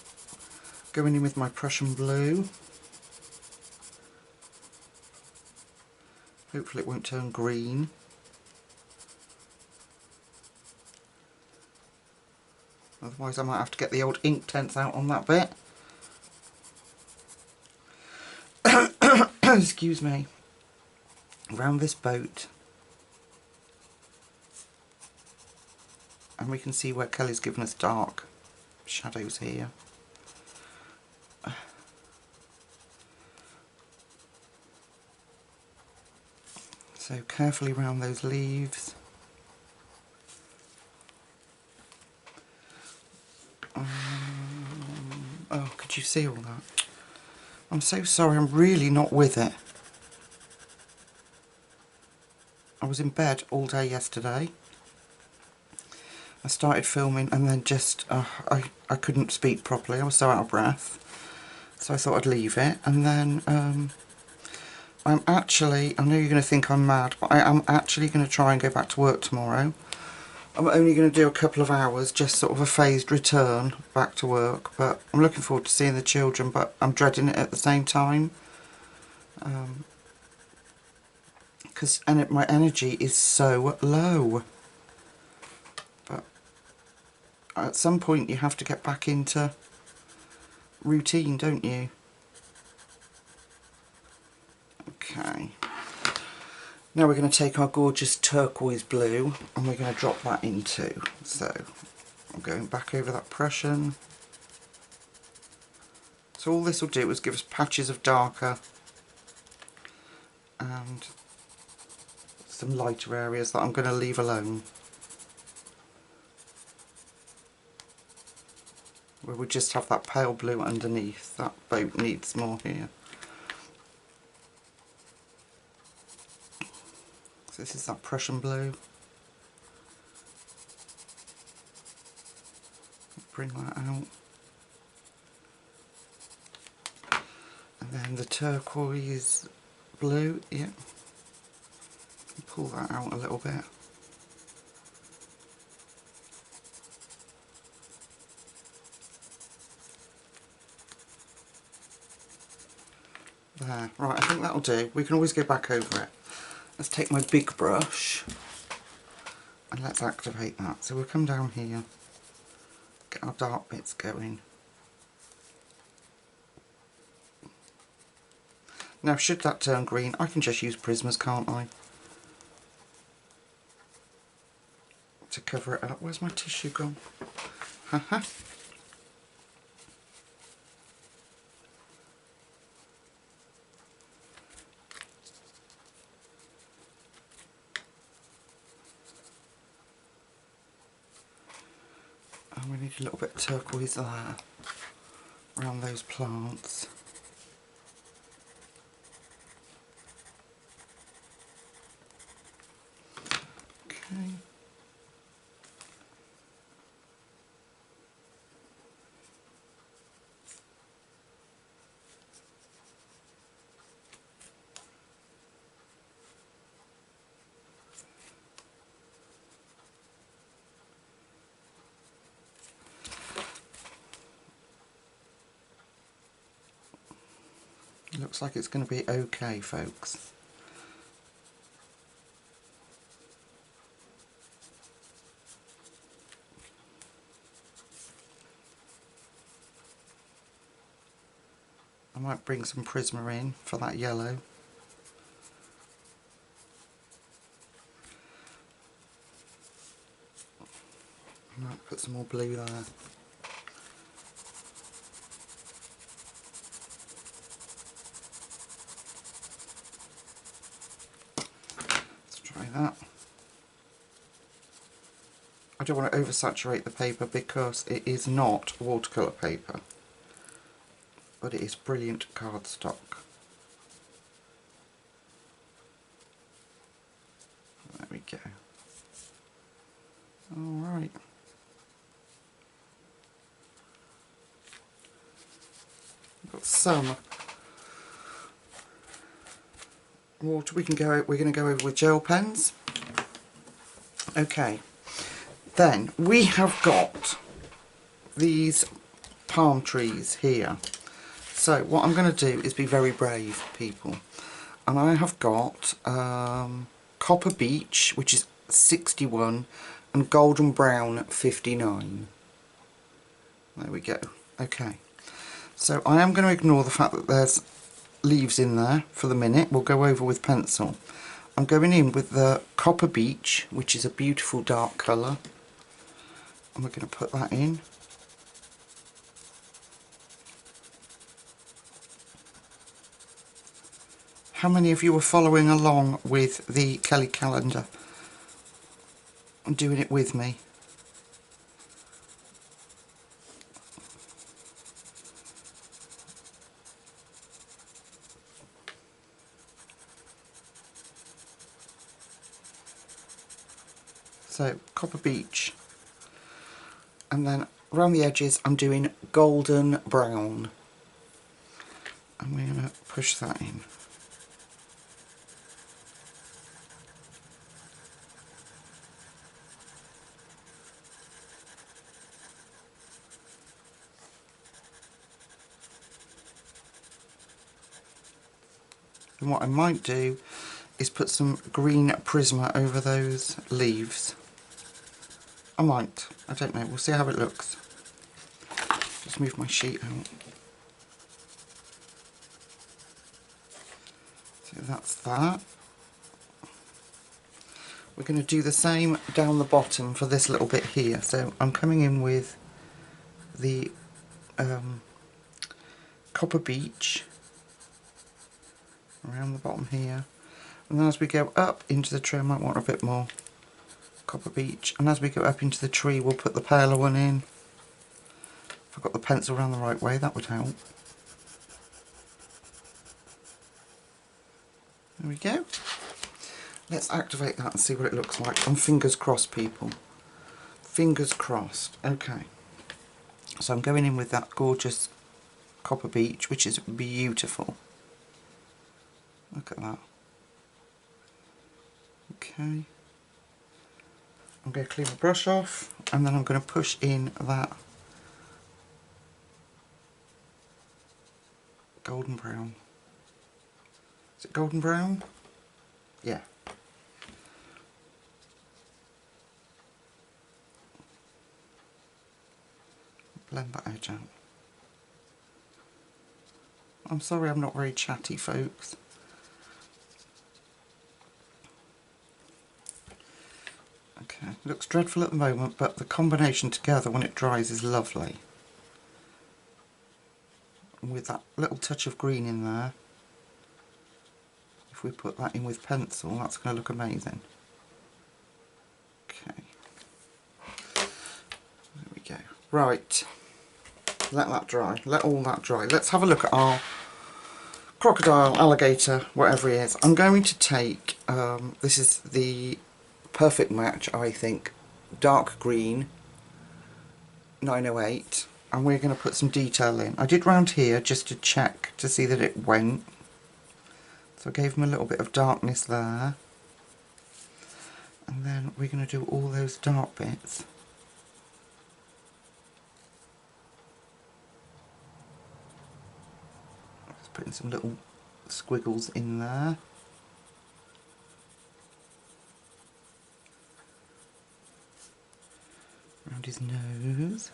going in with my Prussian blue. Hopefully it won't turn green. Otherwise I might have to get the old ink tents out on that bit. Excuse me. Around this boat. And we can see where Kelly's given us dark shadows here. So carefully round those leaves. Oh, could you see all that? I'm so sorry, I'm really not with it. I was in bed all day yesterday. I started filming and then just, I couldn't speak properly, I was so out of breath. So I thought I'd leave it, and then I'm actually, I know you're going to think I'm mad, but I am actually going to try and go back to work tomorrow. I'm only going to do a couple of hours, just sort of a phased return back to work, but I'm looking forward to seeing the children, but I'm dreading it at the same time. Because my energy is so low. But at some point you have to get back into routine, don't you? Okay. Now we're going to take our gorgeous turquoise blue and we're going to drop that in too. So I'm going back over that Prussian. So all this will do is give us patches of darker and some lighter areas that I'm going to leave alone. Where we just have that pale blue underneath. That boat needs more here. So this is that Prussian blue. Bring that out. And then the turquoise blue, yeah. Pull that out a little bit. There, right, I think that'll do. We can always go back over it. Let's take my big brush and let's activate that. So we'll come down here, get our dark bits going. Now should that turn green, I can just use prismas, can't I? To cover it up. Where's my tissue gone? Haha. And we need a little bit of turquoise there around those plants. Okay. Looks like it's going to be okay, folks. I might bring some Prisma in for that yellow. I might put some more blue there. Let's try that. I don't want to oversaturate the paper because it is not watercolour paper, but it is brilliant cardstock. There we go. Alright. Got some water. We're going to go over with gel pens. Okay. Then we have got these palm trees here. So what I'm going to do is be very brave, people. And I have got Copper Beech, which is 61, and Golden Brown 59. There we go. Okay. So I am going to ignore the fact that there's leaves in there for the minute. We'll go over with pencil. I'm going in with the Copper Beech, which is a beautiful dark colour. And we're going to put that in. How many of you are following along with the Kelly calendar and doing it with me? So, Copper Beech. And then around the edges I'm doing Golden Brown. And we're going to push that in. And what I might do is put some green Prisma over those leaves. I might, I don't know, we'll see how it looks. Just move my sheet out. So that's that. We're going to do the same down the bottom for this little bit here. So I'm coming in with the Copper Beech around the bottom here, and then as we go up into the tree I might want a bit more Copper Beech, and as we go up into the tree we'll put the paler one in. If I got the pencil around the right way that would help. There we go. Let's activate that and see what it looks like. And fingers crossed, people. Fingers crossed. Okay. So I'm going in with that gorgeous Copper Beech, which is beautiful. Look at that. Okay. I'm going to clean the brush off, and then I'm going to push in that Golden Brown. Is it Golden Brown? Yeah. Blend that edge out. I'm sorry I'm not very chatty, folks. Okay, looks dreadful at the moment, but the combination together when it dries is lovely. And with that little touch of green in there, if we put that in with pencil, that's going to look amazing. Okay, there we go. Right, let that dry, let all that dry. Let's have a look at our crocodile, alligator, whatever he is. I'm going to take, this is the perfect match, I think, dark green 908, and we're going to put some detail in. I did round here just to check to see that it went, so I gave him a little bit of darkness there, and then we're going to do all those dark bits. Just putting some little squiggles in there. Around his nose.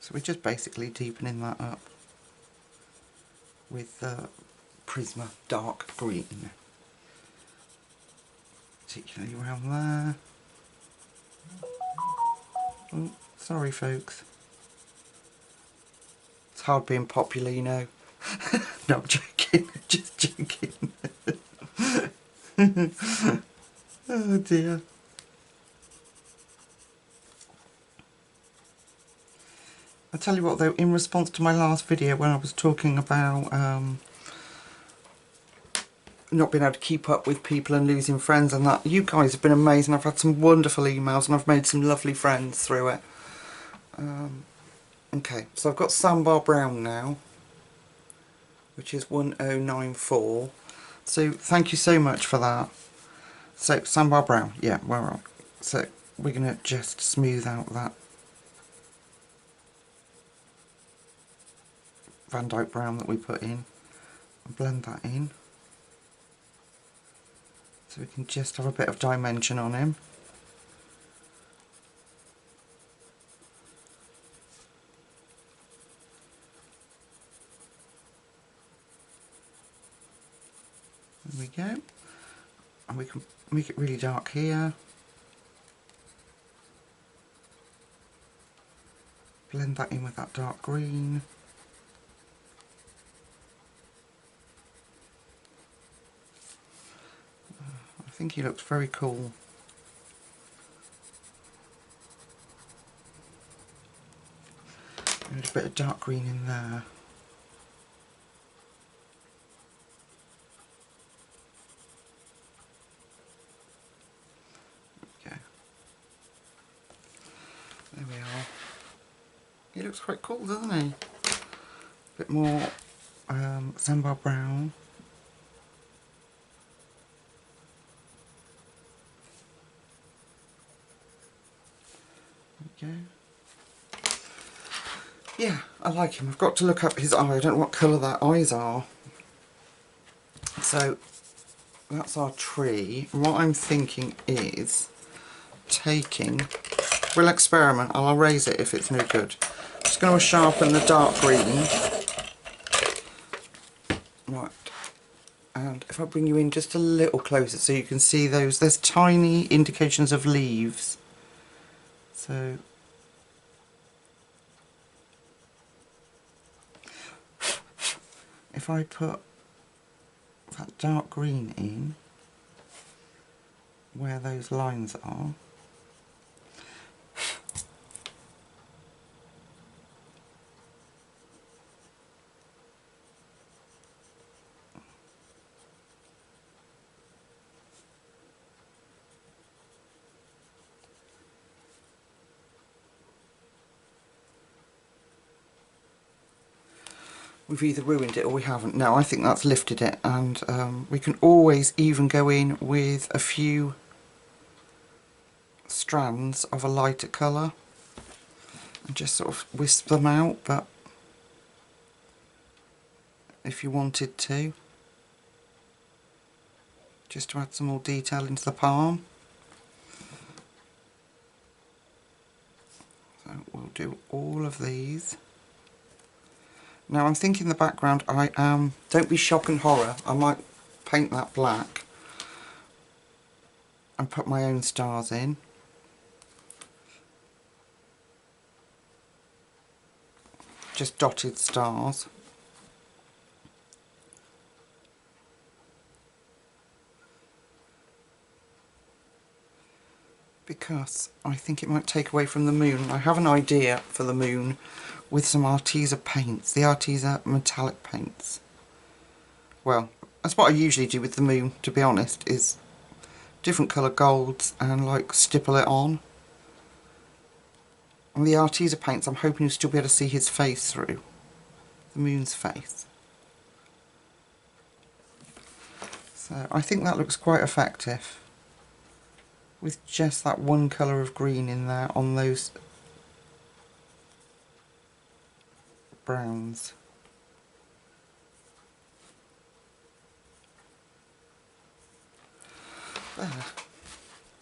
So we're just basically deepening that up with Prisma dark green, particularly around there. Oh, sorry folks. It's hard being Populino. No, I'm joking, just joking. Oh dear. I tell you what though, in response to my last video when I was talking about not being able to keep up with people and losing friends and that, you guys have been amazing. I've had some wonderful emails and I've made some lovely friends through it. Okay, so I've got Sambar Brown now, which is 1094. So thank you so much for that. So Sambar Brown, yeah, we're right. So we're going to just smooth out that Van Dyke Brown that we put in and blend that in. So we can just have a bit of dimension on him. There we go. And we can make it really dark here. Blend that in with that dark green. I think he looks very cool. And a bit of dark green in there. Okay. There we are. He looks quite cool, doesn't he? A bit more Sambar Brown. There we go. Yeah, I like him. I've got to look up his eye. I don't know what colour their eyes are. So that's our tree. What I'm thinking is taking, we'll experiment. I'll erase it if it's no good. Just going to sharpen the dark green. Right. And if I bring you in just a little closer so you can see those, there's tiny indications of leaves. So if I put that dark green in where those lines are, we've either ruined it or we haven't. No, I think that's lifted it, and we can always even go in with a few strands of a lighter colour and just sort of wisp them out, but if you wanted to, just to add some more detail into the palm. So we'll do all of these. Now I'm thinking the background, don't be shock and horror, I might paint that black and put my own stars in. Just dotted stars. Because I think it might take away from the moon. I have an idea for the moon with some Arteza paints, the Arteza Metalic paints. Well, that's what I usually do with the moon, to be honest, is different colour golds and like stipple it on. And the Arteza paints, I'm hoping you'll still be able to see his face through, the moon's face. So I think that looks quite effective with just that one colour of green in there on those browns. There.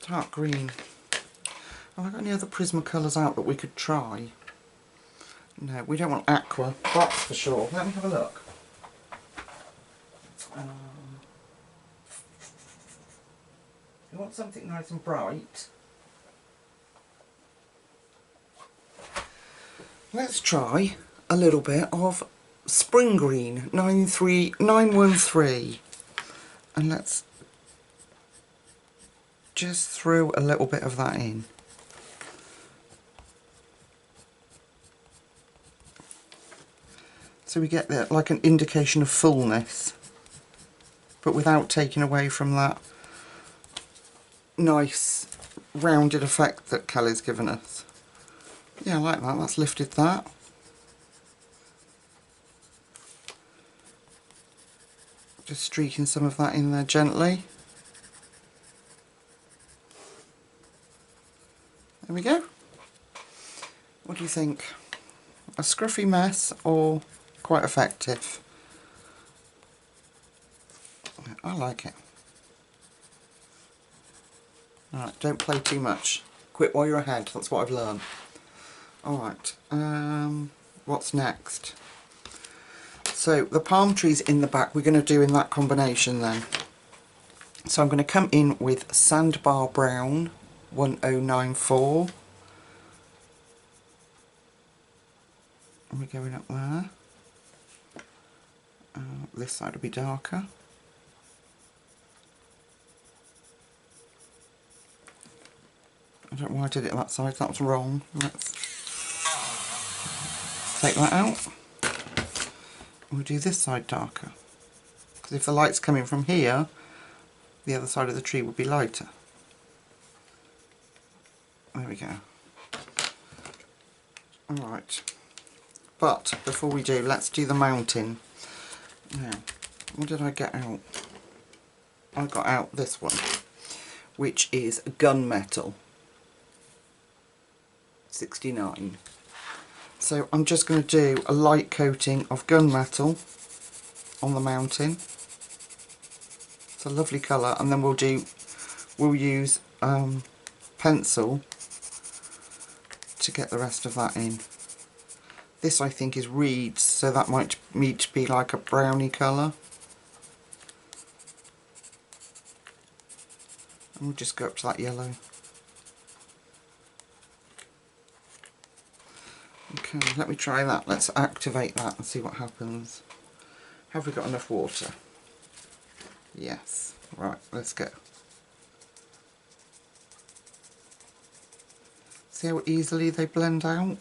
Dark green. Have I got any other Prismacolors out that we could try? No, we don't want aqua, that's for sure. Let me have a look. You want something nice and bright? Let's try a little bit of Spring Green 913, and let's just throw a little bit of that in. So we get there like an indication of fullness, but without taking away from that nice rounded effect that Kelly's given us. Yeah, I like that. That's lifted that. Just streaking some of that in there gently. There we go. What do you think? A scruffy mess or quite effective? I like it. Alright, don't play too much. Quit while you're ahead, that's what I've learned. Alright, what's next? So the palm trees in the back we're going to do in that combination then. So I'm going to come in with Sandbar Brown 1094. And we're going up there. This side will be darker. I don't know why I did it that side, that was wrong. Let's take that out. We'll do this side darker, because if the light's coming from here, the other side of the tree would be lighter. There we go. Alright, but before we do, let's do the mountain. Now, what did I get out? I got out this one, which is Gunmetal 69. So I'm just going to do a light coating of gunmetal on the mountain. It's a lovely colour, and then we'll use pencil to get the rest of that in. This I think is reeds, so that might need to be like a browny colour. And we'll just go up to that yellow. Okay, let me try that. Let's activate that and see what happens. Have we got enough water? Yes. Right, let's go. See how easily they blend out?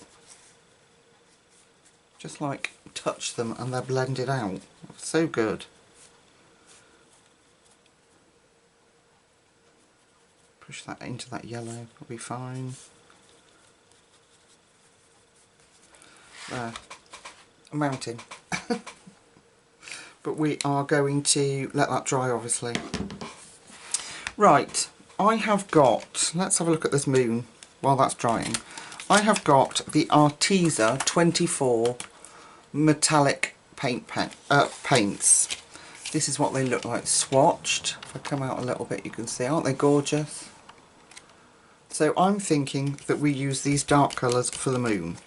Just like touch them and they're blended out. So good. Push that into that yellow, it'll be fine. There. A mountain. But we are going to let that dry, obviously. Right, I have got, let's have a look at this moon while that's drying. I have got the Arteza 24 metallic paints. This is what they look like swatched. If I come out a little bit you can see, aren't they gorgeous? So I'm thinking that we use these dark colours for the moon.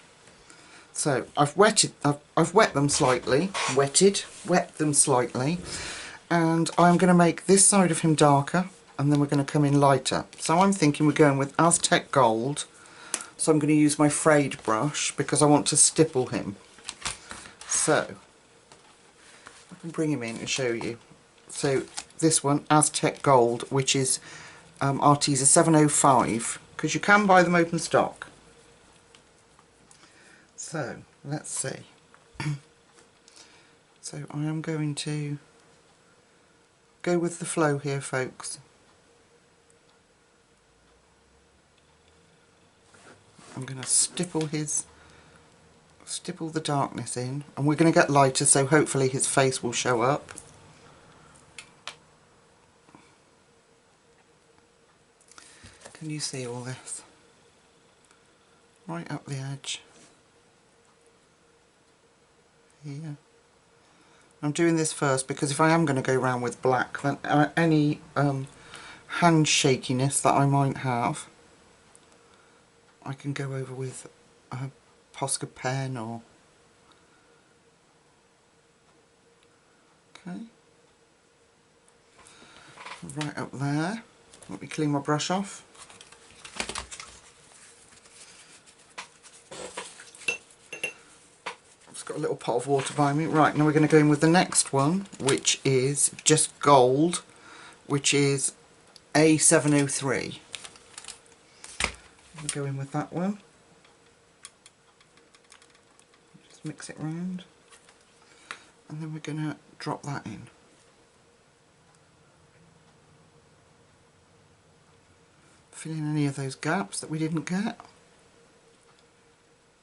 So I've wet them slightly, wet them slightly, and I'm going to make this side of him darker, and then we're going to come in lighter. So I'm thinking we're going with Aztec Gold. So I'm going to use my frayed brush because I want to stipple him. So I can bring him in and show you. So this one, Aztec Gold, which is Arteza 705, because you can buy them open stock. So let's see. So I am going to go with the flow here, folks. I'm going to stipple the darkness in, and we're going to get lighter, so hopefully his face will show up. Can you see all this? Right up the edge. Here. I'm doing this first because if I am going to go around with black, then any hand shakiness that I might have, I can go over with a Posca pen or... Okay. Right up there. Let me clean my brush off. Got a little pot of water by me. Right, now we're going to go in with the next one, which is just gold, which is A703. We'll go in with that one. Just mix it round. And then we're going to drop that in. Fill in any of those gaps that we didn't get.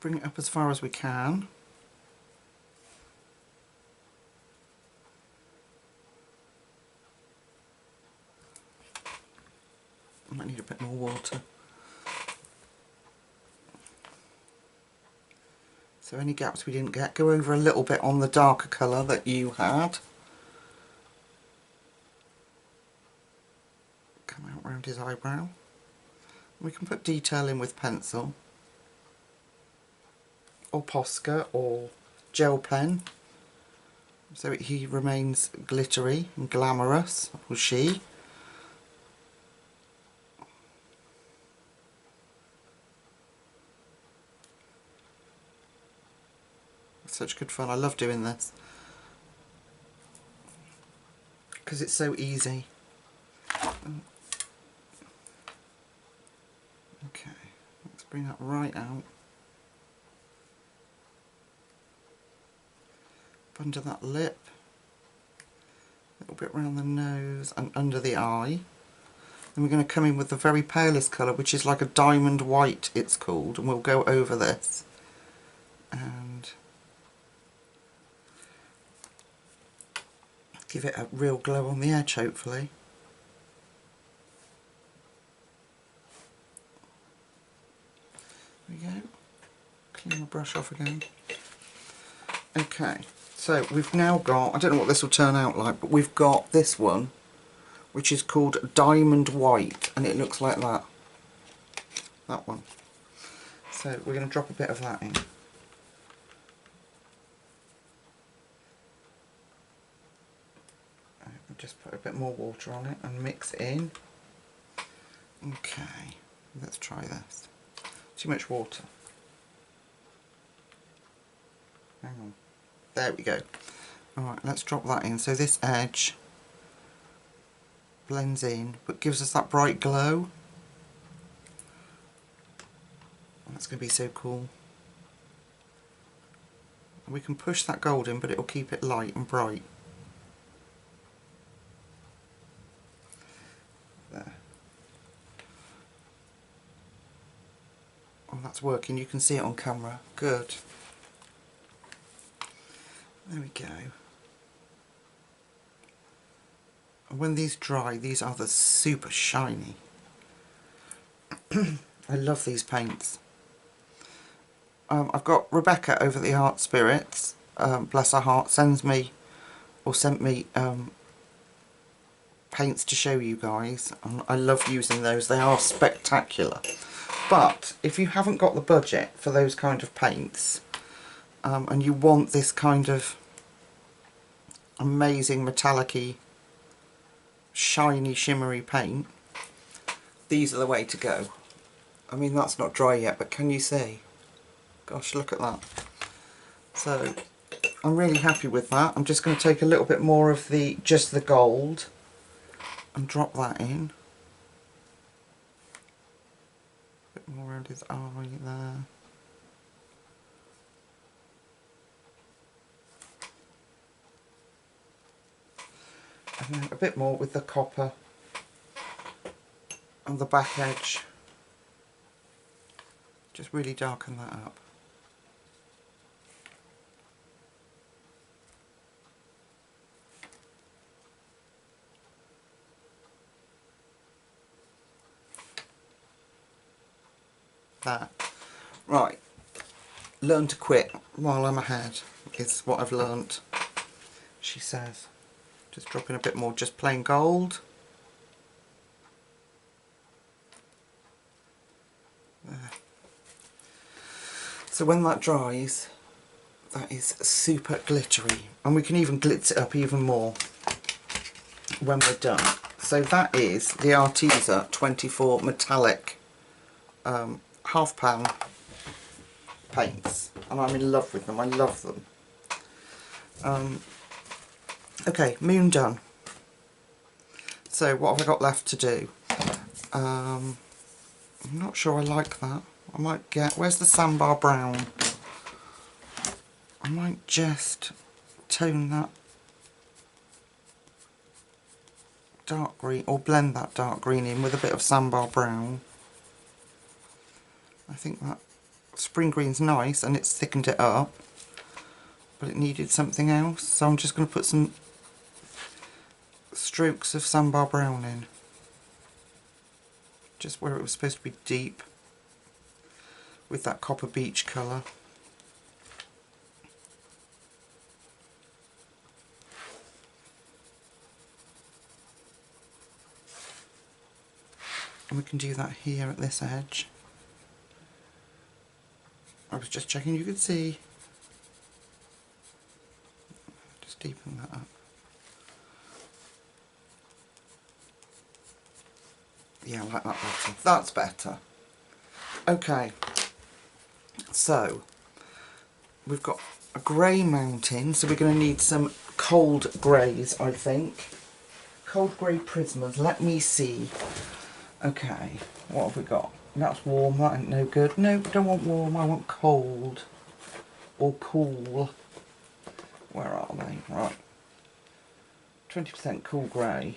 Bring it up as far as we can. I might need a bit more water. So any gaps we didn't get, go over a little bit on the darker colour that you had. Come out round his eyebrow. We can put detail in with pencil, or Posca, or gel pen, so he remains glittery and glamorous, or she. Such good fun. I love doing this because it's so easy. Okay, let's bring that right out. Up under that lip, a little bit around the nose and under the eye. Then we're going to come in with the very palest colour, which is like a diamond white, it's called, and we'll go over this and give it a real glow on the edge, hopefully. There we go. Clean my brush off again. Okay, so we've now got, I don't know what this will turn out like, but we've got this one, which is called Diamond White, and it looks like that. That one. So we're going to drop a bit of that in. Just put a bit more water on it and mix it in. Okay, let's try this. Too much water. Hang on. There we go. Alright, let's drop that in. So this edge blends in, but gives us that bright glow. That's going to be so cool. We can push that gold in, but it'll keep it light and bright. There. Oh, that's working. You can see it on camera. Good. There we go. And when these dry, these are the super shiny. I love these paints. I've got Rebecca over at the Art Spirits, bless her heart, sent me paints to show you guys. I love using those, they are spectacular. But if you haven't got the budget for those kind of paints, and you want this kind of amazing metallic-y, shiny, shimmery paint, these are the way to go. I mean, that's not dry yet, but can you see? Gosh, look at that. So I'm really happy with that. I'm just going to take a little bit more of just the gold and drop that in. A bit more around his eye there. And then a bit more with the copper on the back edge. Just really darken that up. There. Right, learn to quit while I'm ahead is what I've learnt, she says. Just dropping a bit more, just plain gold. There. So when that dries, that is super glittery, and we can even glitz it up even more when we're done. So that is the Arteza 24 Metallic half pan paints, and I'm in love with them. I love them. Okay, moon done. So what have I got left to do? I'm not sure I like that. I might get, where's the Sandbar Brown? I might just tone that dark green, or blend that dark green in with a bit of Sandbar Brown. I think that spring green's nice and it's thickened it up, but it needed something else, so I'm just going to put some strokes of Sandbar Brown in, just where it was supposed to be deep, with that copper beach colour. And we can do that here at this edge. I was just checking you could see. Just deepen that up. Yeah, I like that better. That's better. Okay. So, we've got a grey mountain, so we're going to need some cold greys, I think. Cold grey prismas. Let me see. Okay, what have we got? That's warm, that ain't no good. No, I don't want warm, I want cold. Or cool. Where are they? Right. 20% cool grey.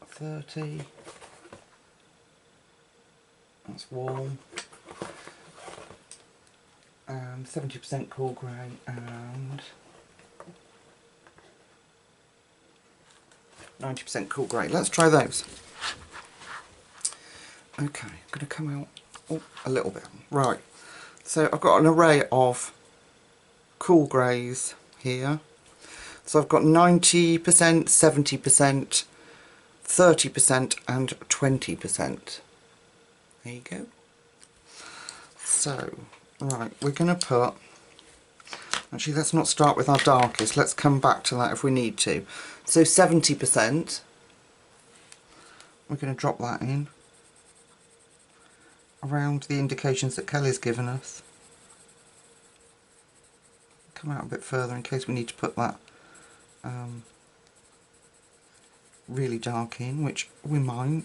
30. That's warm. And 70% cool grey and 90% cool grey. Let's try those. Okay, I'm going to come out a little bit. Right, so I've got an array of cool greys here. So I've got 90%, 70%, 30% and 20%. There you go. So, right, we're going to put... Actually, let's not start with our darkest. Let's come back to that if we need to. So 70%, we're going to drop that in around the indications that Kelly's given us. Come out a bit further in case we need to put that really dark in, which we might.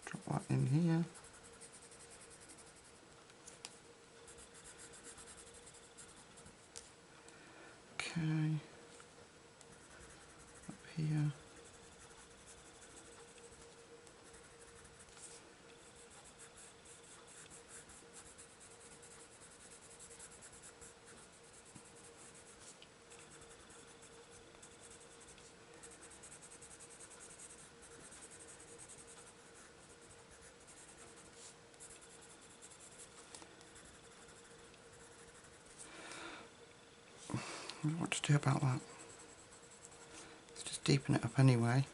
Drop that in here. Okay, up here. I don't know what to do about that. Let's just deepen it up anyway.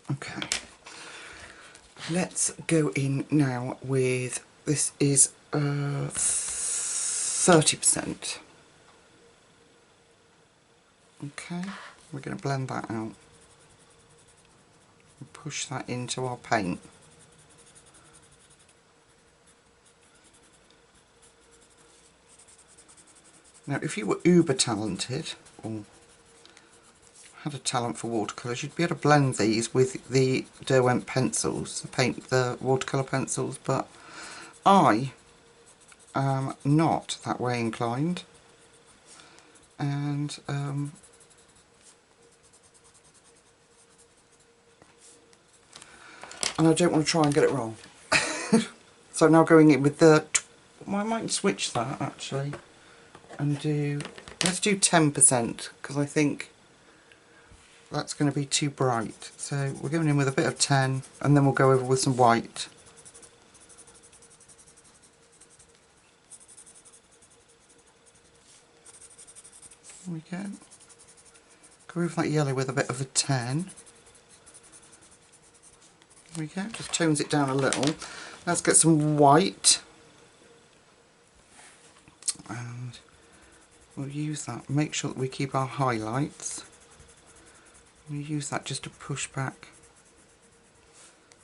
Okay. Let's go in now with, this is 30%. Okay, we're going to blend that out and push that into our paint. Now if you were uber talented, or had a talent for watercolours, you'd be able to blend these with the Derwent pencils, the watercolour pencils, but I am not that way inclined, and I don't want to try and get it wrong. So I'm now going in with the, well, I might switch that actually and do, let's do 10%, because I think that's going to be too bright. So we're going in with a bit of 10 and then we'll go over with some white. There we go. Go over that yellow with a bit of a 10. There we go, just tones it down a little. Let's get some white. And we'll use that, make sure that we keep our highlights. We'll use that just to push back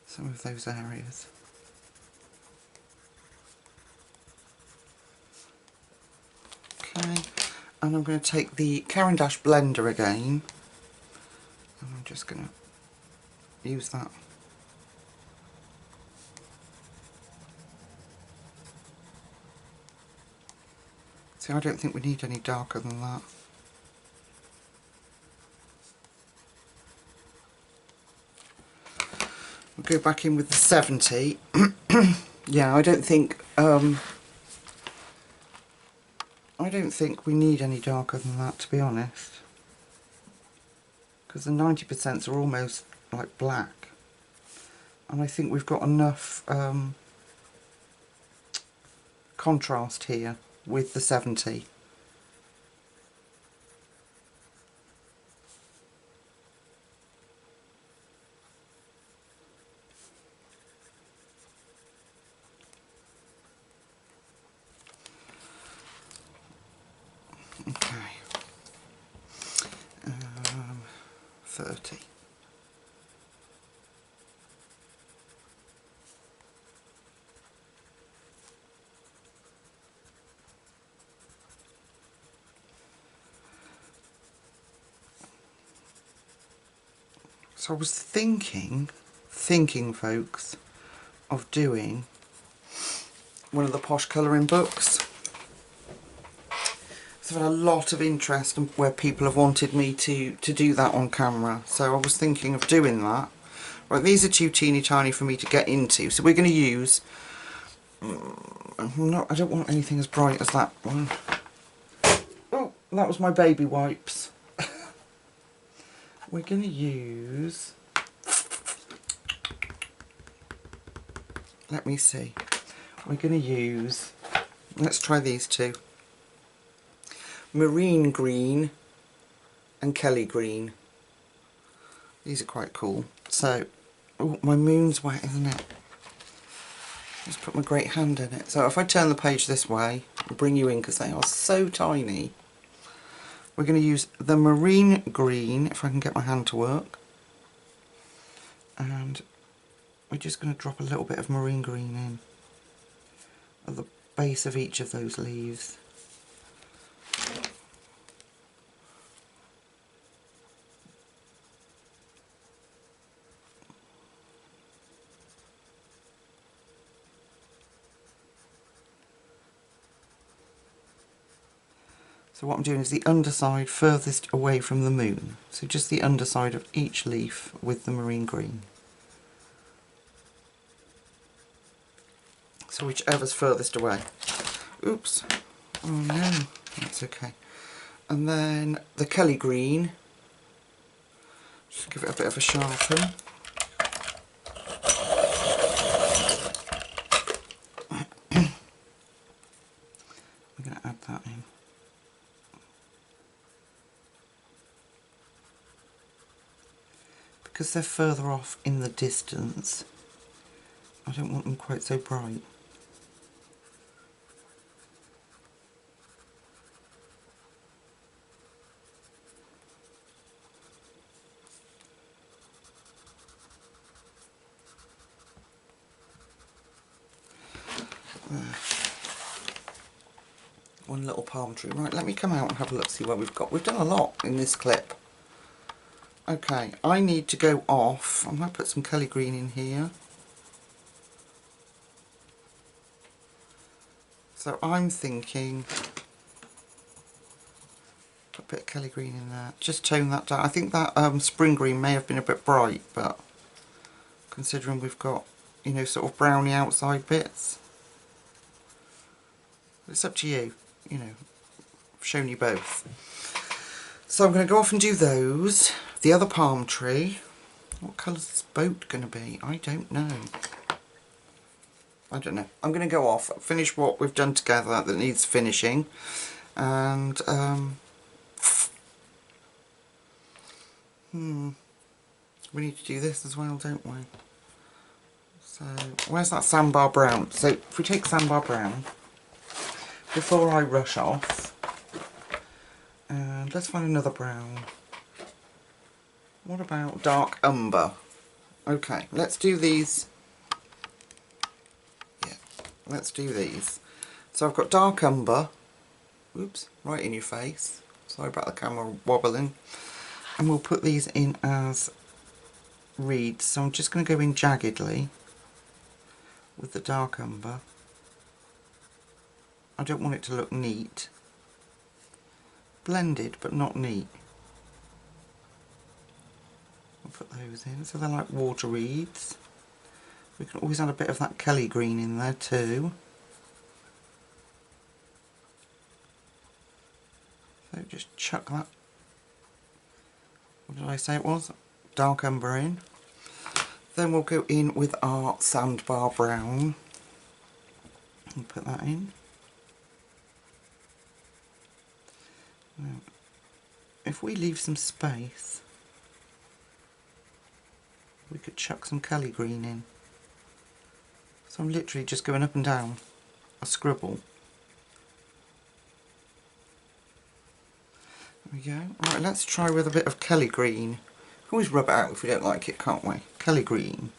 some of those areas. Okay, and I'm going to take the Caran d'Ache blender again, and I'm just going to use that. See, I don't think we need any darker than that. We'll go back in with the 70. Yeah, I don't think we need any darker than that, to be honest, because the 90% are almost like black, and I think we've got enough contrast here with the 70. Okay, 30. So I was thinking folks, of doing one of the posh colouring books. So I've had a lot of interest where people have wanted me to do that on camera, so I was thinking of doing that. Right, these are too teeny tiny for me to get into, so we're going to use, I don't want anything as bright as that one. Oh, that was my baby wipes. We're going to use, let me see, we're going to use, let's try these two. Marine green and Kelly green. These are quite cool. So, oh, my moon's wet, isn't it? Just put my great hand in it. So if I turn the page this way and bring you in, because they are so tiny, we're going to use the marine green, if I can get my hand to work, and we're just going to drop a little bit of marine green in at the base of each of those leaves. So what I'm doing is the underside furthest away from the moon. So just the underside of each leaf with the marine green. So whichever's furthest away. Oops. Oh no, that's okay. And then the Kelly green. Just give it a bit of a sharpen. We're going to add that in. Because they're further off in the distance, I don't want them quite so bright. One little palm tree. Right, let me come out and have a look, see what we've got. We've done a lot in this clip. Okay, I need to go off. I might put some Kelly green in here. So I'm thinking, put a bit of Kelly green in there. Just tone that down. I think that spring green may have been a bit bright, but considering we've got, you know, sort of browny outside bits. It's up to you, you know. I've shown you both. So I'm going to go off and do those. the other palm tree. What colour's this boat going to be? I don't know. I don't know. I'm going to go off, finish what we've done together that needs finishing, and we need to do this as well, don't we? So, where's that Sandbar Brown? So, if we take Sandbar Brown, before I rush off, and let's find another brown. What about dark umber? Okay, let's do these. Yeah, let's do these. So I've got dark umber. Oops, right in your face. Sorry about the camera wobbling. And we'll put these in as reeds. So I'm just going to go in jaggedly with the dark umber. I don't want it to look neat. Blended, but not neat. I'll put those in, so they're like water reeds. We can always add a bit of that Kelly green in there too. So just chuck that, what did I say it was? Dark umber in. Then we'll go in with our Sandbar Brown and put that in. Now, if we leave some space, we could chuck some Kelly green in. So I'm literally just going up and down a scribble. There we go. Right, let's try with a bit of Kelly green. We can always rub it out if we don't like it, can't we? Kelly green.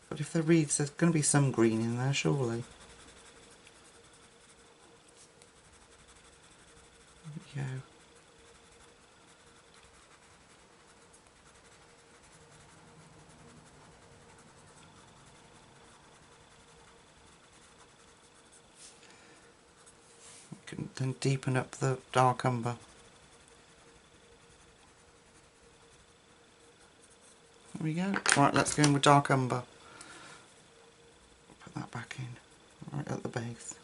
But if they're reeds, there's going to be some green in there, surely. There we go. Can then deepen up the dark umber. There we go. Right, let's go in with dark umber. Put that back in, right at the base.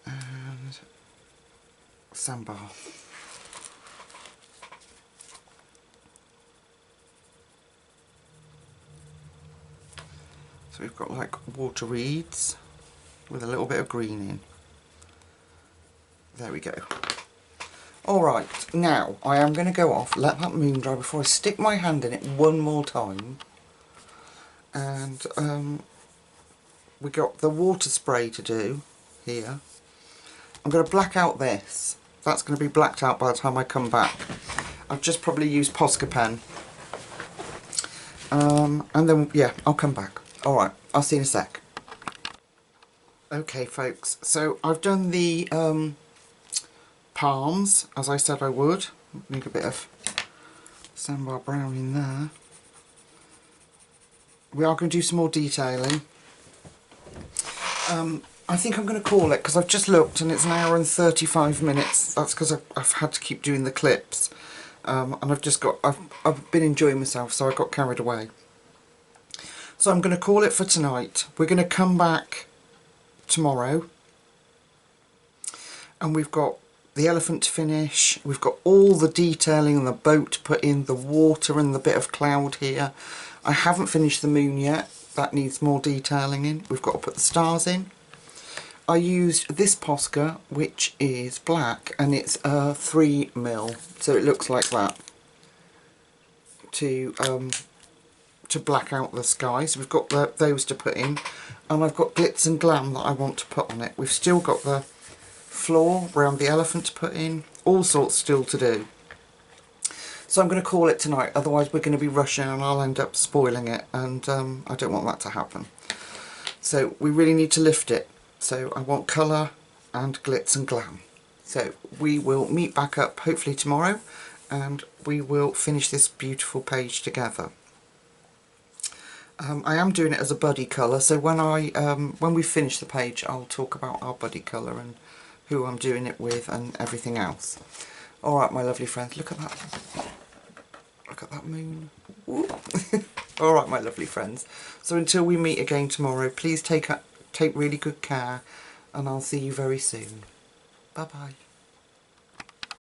And Sandbar. So we've got like water reeds with a little bit of green in. There we go. Alright, now I am going to go off, let that moon dry before I stick my hand in it one more time. And we got the water spray to do here. I'm going to black out this. That's going to be blacked out by the time I come back. I've just probably used Posca pen. And then, yeah, I'll come back. Alright, I'll see you in a sec. Okay folks, so I've done the palms, as I said I would. Need a bit of Sandbar Brown in there. We are going to do some more detailing. I think I'm going to call it, because I've just looked and it's an hour and 35 minutes. That's because I've had to keep doing the clips. And I've been enjoying myself, so I got carried away. So I'm going to call it for tonight. We're going to come back tomorrow. And we've got the elephant to finish. We've got all the detailing and the boat to put in, the water and the bit of cloud here. I haven't finished the moon yet. That needs more detailing in. We've got to put the stars in. I used this Posca, which is black, and it's 3mm, so it looks like that, to black out the sky. So we've got those to put in, and I've got glitz and glam that I want to put on it. We've still got the floor around the elephant to put in, all sorts still to do. So I'm going to call it tonight, otherwise we're going to be rushing and I'll end up spoiling it, and I don't want that to happen. So we really need to lift it. So I want colour and glitz and glam. So we will meet back up hopefully tomorrow, and we will finish this beautiful page together. I am doing it as a buddy colour, so when we finish the page I'll talk about our buddy colour and who I'm doing it with and everything else. Alright my lovely friends, look at that. Look at that moon. Alright, my lovely friends. So until we meet again tomorrow, please take really good care, and I'll see you very soon. Bye bye.